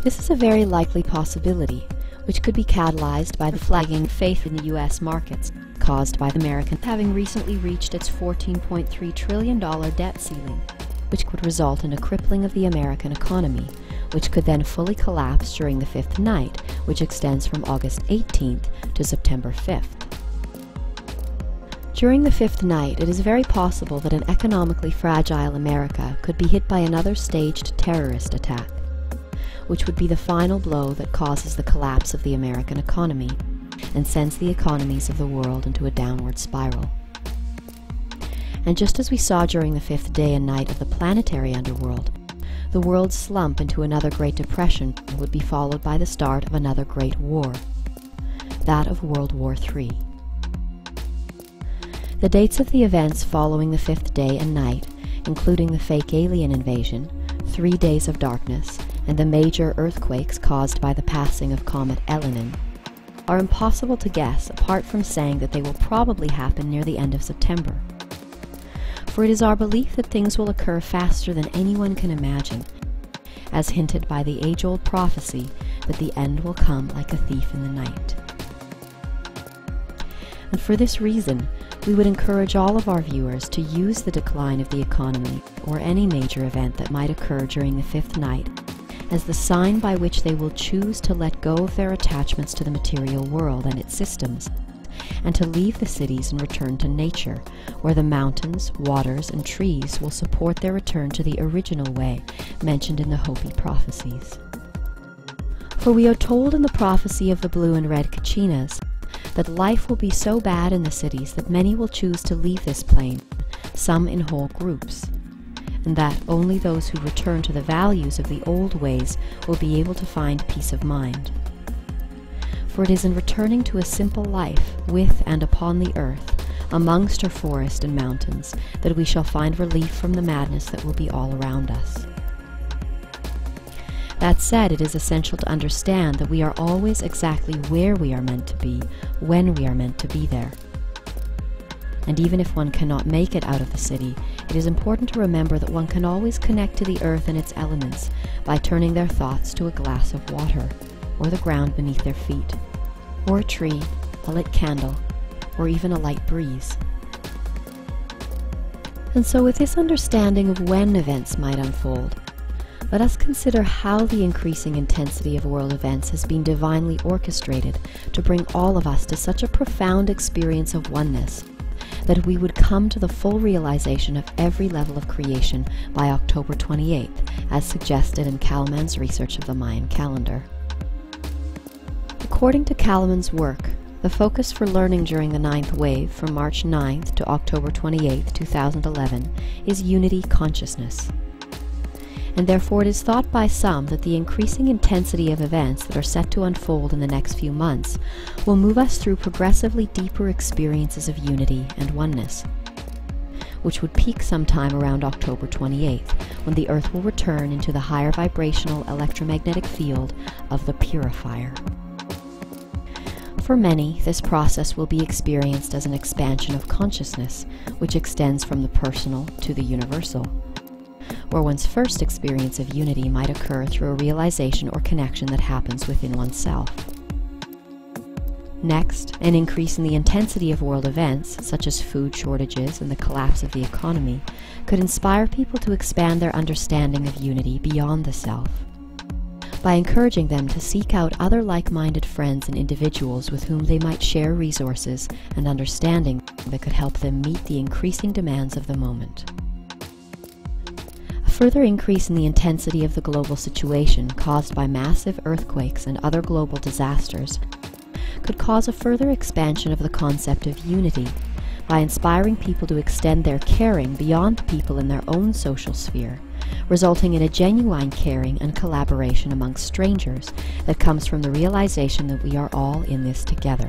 Speaker 1: This is a very likely possibility, which could be catalyzed by the flagging faith in the U.S. markets, caused by the American having recently reached its $14.3 trillion debt ceiling, which could result in a crippling of the American economy, which could then fully collapse during the fifth night, which extends from August 18th to September 5th. During the fifth night, it is very possible that an economically fragile America could be hit by another staged terrorist attack, which would be the final blow that causes the collapse of the American economy and sends the economies of the world into a downward spiral. And just as we saw during the fifth day and night of the planetary underworld, the world's slump into another Great Depression would be followed by the start of another Great War, that of World War III. The dates of the events following the fifth day and night, including the fake alien invasion, 3 days of darkness, and the major earthquakes caused by the passing of Comet Elenin, are impossible to guess apart from saying that they will probably happen near the end of September. For it is our belief that things will occur faster than anyone can imagine, as hinted by the age-old prophecy that the end will come like a thief in the night. And for this reason, we would encourage all of our viewers to use the decline of the economy or any major event that might occur during the fifth night as the sign by which they will choose to let go of their attachments to the material world and its systems, and to leave the cities and return to nature, where the mountains, waters, and trees will support their return to the original way mentioned in the Hopi prophecies. For we are told in the prophecy of the blue and red Kachinas that life will be so bad in the cities that many will choose to leave this plane, some in whole groups, and that only those who return to the values of the old ways will be able to find peace of mind. For it is in returning to a simple life with and upon the earth, amongst her forest and mountains, that we shall find relief from the madness that will be all around us. That said, it is essential to understand that we are always exactly where we are meant to be, when we are meant to be there. And even if one cannot make it out of the city, it is important to remember that one can always connect to the earth and its elements by turning their thoughts to a glass of water, or the ground beneath their feet, or a tree, a lit candle, or even a light breeze. And so with this understanding of when events might unfold, let us consider how the increasing intensity of world events has been divinely orchestrated to bring all of us to such a profound experience of oneness that we would come to the full realization of every level of creation by October 28th, as suggested in Kalaman's research of the Mayan calendar. According to Kalaman's work, the focus for learning during the 9th wave from March 9th to October 28th, 2011 is unity consciousness. And therefore it is thought by some that the increasing intensity of events that are set to unfold in the next few months will move us through progressively deeper experiences of unity and oneness, which would peak sometime around October 28th, when the Earth will return into the higher vibrational electromagnetic field of the purifier. For many, this process will be experienced as an expansion of consciousness, which extends from the personal to the universal, where one's first experience of unity might occur through a realization or connection that happens within oneself. Next, an increase in the intensity of world events, such as food shortages and the collapse of the economy, could inspire people to expand their understanding of unity beyond the self, by encouraging them to seek out other like-minded friends and individuals with whom they might share resources and understanding that could help them meet the increasing demands of the moment. A further increase in the intensity of the global situation caused by massive earthquakes and other global disasters could cause a further expansion of the concept of unity by inspiring people to extend their caring beyond the people in their own social sphere, resulting in a genuine caring and collaboration amongst strangers that comes from the realization that we are all in this together.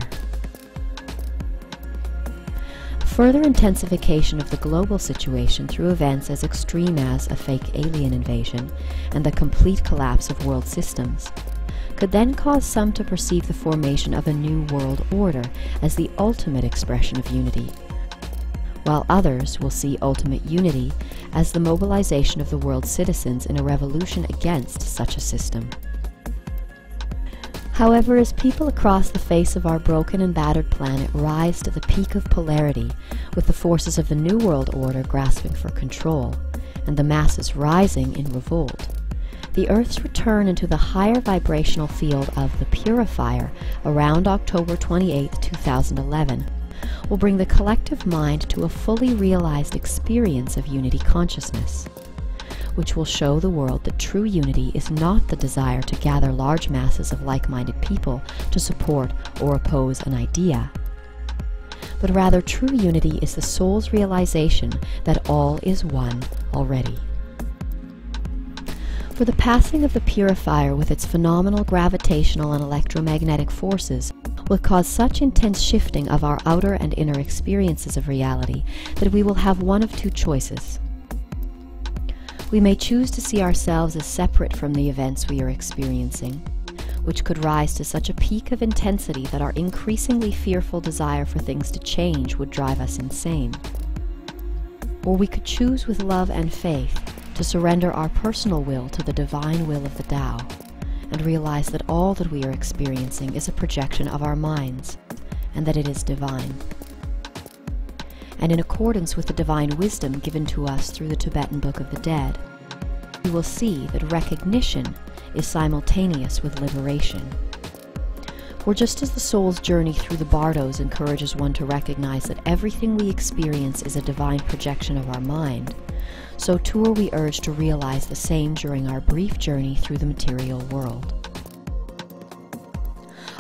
Speaker 1: Further intensification of the global situation through events as extreme as a fake alien invasion and the complete collapse of world systems could then cause some to perceive the formation of a new world order as the ultimate expression of unity, while others will see ultimate unity as the mobilization of the world's citizens in a revolution against such a system. However, as people across the face of our broken and battered planet rise to the peak of polarity, with the forces of the New World Order grasping for control, and the masses rising in revolt, the Earth's return into the higher vibrational field of the purifier around October 28, 2011, will bring the collective mind to a fully realized experience of unity consciousness, which will show the world that true unity is not the desire to gather large masses of like-minded people to support or oppose an idea, but rather true unity is the soul's realization that all is one already. For the passing of the purifier with its phenomenal gravitational and electromagnetic forces will cause such intense shifting of our outer and inner experiences of reality that we will have one of two choices. We may choose to see ourselves as separate from the events we are experiencing, which could rise to such a peak of intensity that our increasingly fearful desire for things to change would drive us insane. Or we could choose with love and faith to surrender our personal will to the divine will of the Tao, and realize that all that we are experiencing is a projection of our minds, and that it is divine. And in accordance with the divine wisdom given to us through the Tibetan Book of the Dead, we will see that recognition is simultaneous with liberation. For just as the soul's journey through the bardos encourages one to recognize that everything we experience is a divine projection of our mind, so too are we urged to realize the same during our brief journey through the material world.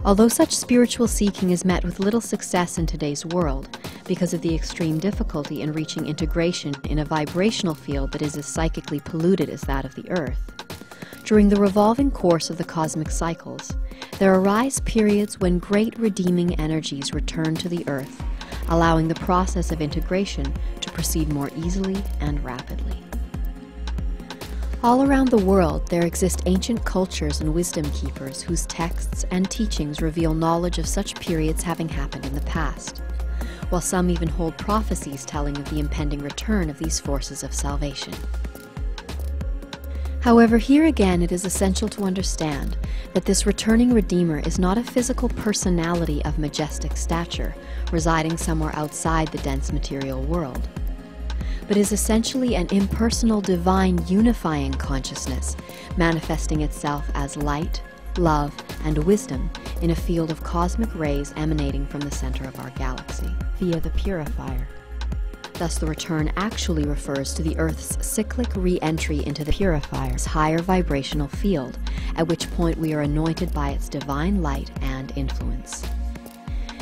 Speaker 1: Although such spiritual seeking is met with little success in today's world, because of the extreme difficulty in reaching integration in a vibrational field that is as psychically polluted as that of the Earth, during the revolving course of the cosmic cycles, there arise periods when great redeeming energies return to the Earth, allowing the process of integration to proceed more easily and rapidly. All around the world there exist ancient cultures and wisdom keepers whose texts and teachings reveal knowledge of such periods having happened in the past, while some even hold prophecies telling of the impending return of these forces of salvation. However, here again it is essential to understand that this returning Redeemer is not a physical personality of majestic stature, residing somewhere outside the dense material world, but is essentially an impersonal divine unifying consciousness, manifesting itself as light, love, and wisdom in a field of cosmic rays emanating from the center of our galaxy, via the purifier. Thus the return actually refers to the Earth's cyclic re-entry into the purifier's higher vibrational field, at which point we are anointed by its divine light and influence.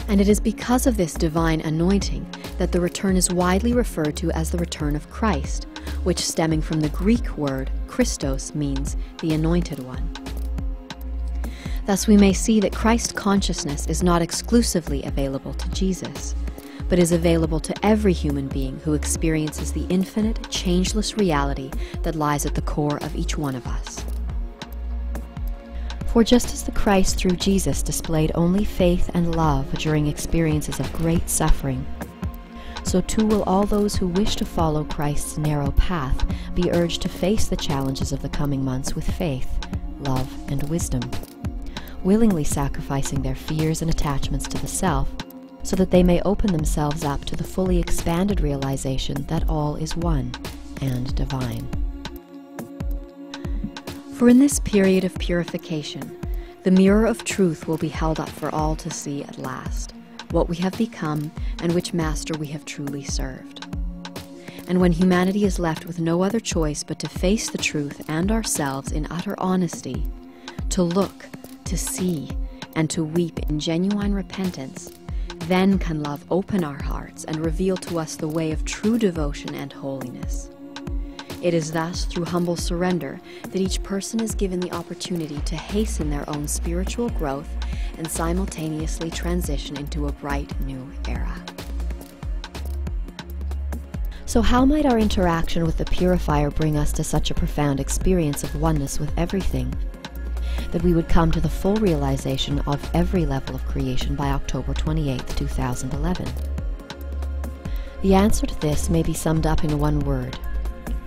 Speaker 1: And it is because of this divine anointing that the return is widely referred to as the return of Christ, which, stemming from the Greek word Christos, means the anointed one. Thus we may see that Christ consciousness is not exclusively available to Jesus, but is available to every human being who experiences the infinite, changeless reality that lies at the core of each one of us. For just as the Christ through Jesus displayed only faith and love during experiences of great suffering, so too will all those who wish to follow Christ's narrow path be urged to face the challenges of the coming months with faith, love, and wisdom, willingly sacrificing their fears and attachments to the self, so that they may open themselves up to the fully expanded realization that all is one and divine. For in this period of purification, the mirror of truth will be held up for all to see at last, what we have become and which master we have truly served. And when humanity is left with no other choice but to face the truth and ourselves in utter honesty, to look, to see, and to weep in genuine repentance, then can love open our hearts and reveal to us the way of true devotion and holiness. It is thus through humble surrender that each person is given the opportunity to hasten their own spiritual growth and simultaneously transition into a bright new era. So how might our interaction with the purifier bring us to such a profound experience of oneness with everything, that we would come to the full realization of every level of creation by October 28, 2011? The answer to this may be summed up in one word: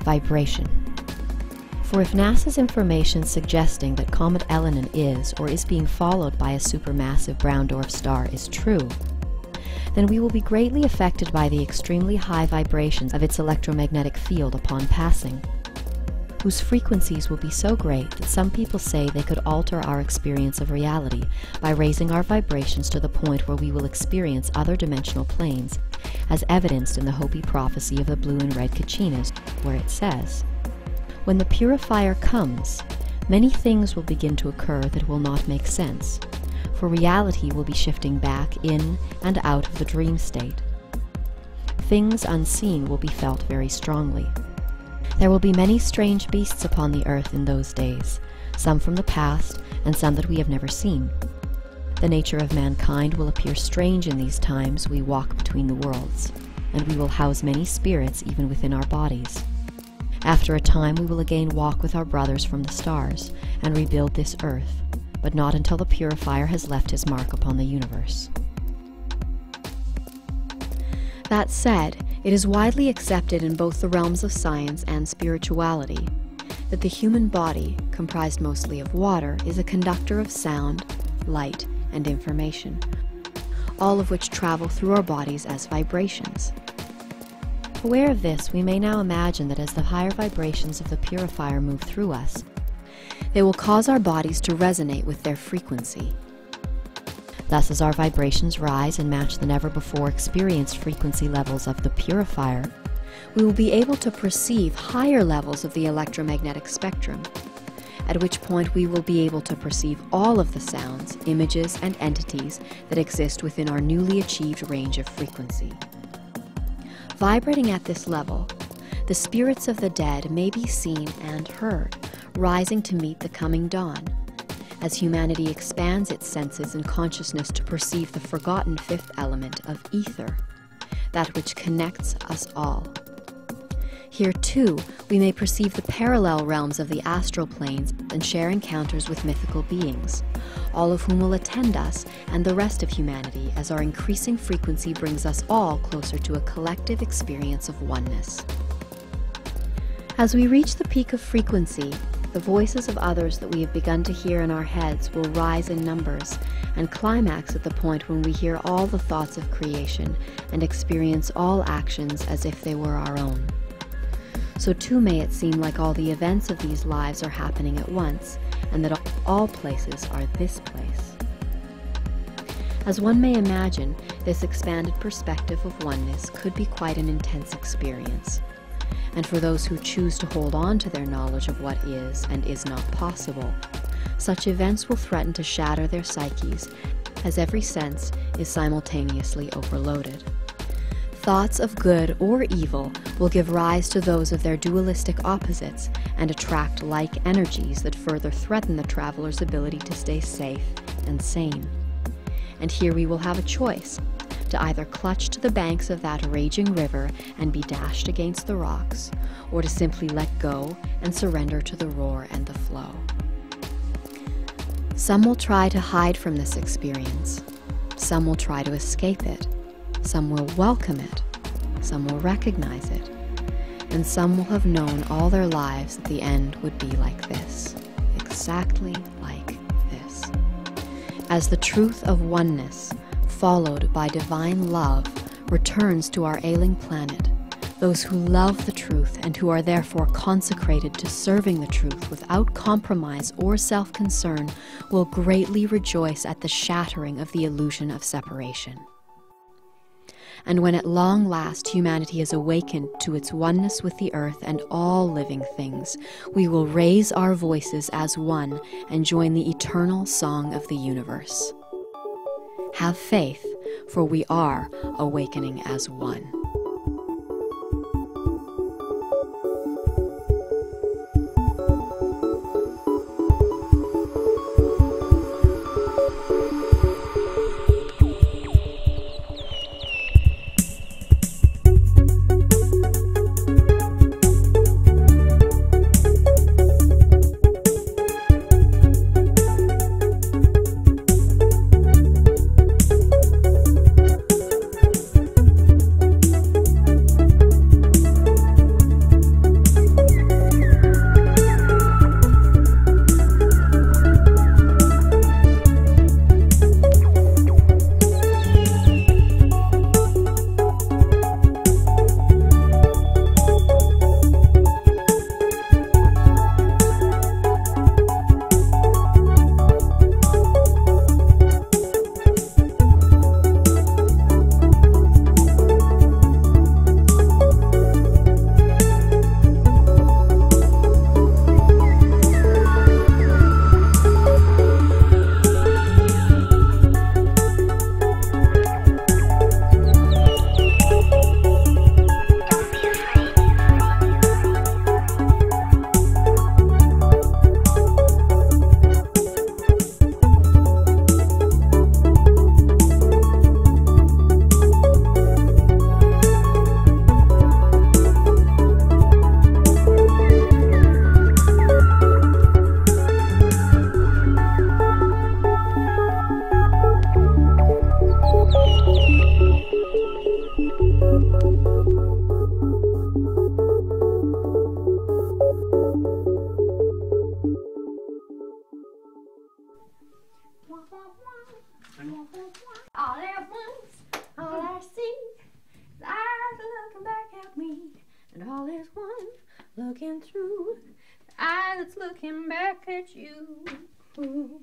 Speaker 1: vibration. For if NASA's information suggesting that Comet Elenin is or is being followed by a supermassive brown dwarf star is true, then we will be greatly affected by the extremely high vibrations of its electromagnetic field upon passing, whose frequencies will be so great that some people say they could alter our experience of reality by raising our vibrations to the point where we will experience other dimensional planes, as evidenced in the Hopi prophecy of the blue and red Kachinas, where it says, "When the purifier comes, many things will begin to occur that will not make sense, for reality will be shifting back in and out of the dream state. Things unseen will be felt very strongly. There will be many strange beasts upon the earth in those days, some from the past and some that we have never seen. The nature of mankind will appear strange in these times we walk between the worlds, and we will house many spirits even within our bodies. After a time we will again walk with our brothers from the stars and rebuild this earth, but not until the purifier has left his mark upon the universe. That said, it is widely accepted in both the realms of science and spirituality that the human body, comprised mostly of water, is a conductor of sound, light, and information, all of which travel through our bodies as vibrations. Aware of this, we may now imagine that as the higher vibrations of the purifier move through us, they will cause our bodies to resonate with their frequency. Thus, as our vibrations rise and match the never-before experienced frequency levels of the purifier, we will be able to perceive higher levels of the electromagnetic spectrum, at which point we will be able to perceive all of the sounds, images, and entities that exist within our newly achieved range of frequency. Vibrating at this level, the spirits of the dead may be seen and heard, rising to meet the coming dawn, as humanity expands its senses and consciousness to perceive the forgotten fifth element of ether, that which connects us all. Here, too, we may perceive the parallel realms of the astral planes and share encounters with mythical beings, all of whom will attend us and the rest of humanity as our increasing frequency brings us all closer to a collective experience of oneness. As we reach the peak of frequency, the voices of others that we have begun to hear in our heads will rise in numbers and climax at the point when we hear all the thoughts of creation and experience all actions as if they were our own. So too may it seem like all the events of these lives are happening at once, and that all places are this place. As one may imagine, this expanded perspective of oneness could be quite an intense experience. And for those who choose to hold on to their knowledge of what is and is not possible, such events will threaten to shatter their psyches, as every sense is simultaneously overloaded. Thoughts of good or evil will give rise to those of their dualistic opposites and attract like energies that further threaten the traveler's ability to stay safe and sane. And here we will have a choice, to either clutch to the banks of that raging river and be dashed against the rocks, or to simply let go and surrender to the roar and the flow. Some will try to hide from this experience. Some will try to escape it. Some will welcome it, some will recognize it, and some will have known all their lives that the end would be like this, exactly like this. As the truth of oneness, followed by divine love, returns to our ailing planet, those who love the truth and who are therefore consecrated to serving the truth without compromise or self-concern will greatly rejoice at the shattering of the illusion of separation. And when at long last humanity is awakened to its oneness with the earth and all living things, we will raise our voices as one and join the eternal song of the universe. Have faith, for we are awakening as one.
Speaker 5: All at once, all I see is eyes looking back at me, and all is one looking through the eye that's looking back at you. Ooh.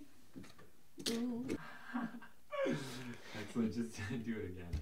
Speaker 5: Ooh.
Speaker 6: Excellent, just do it again.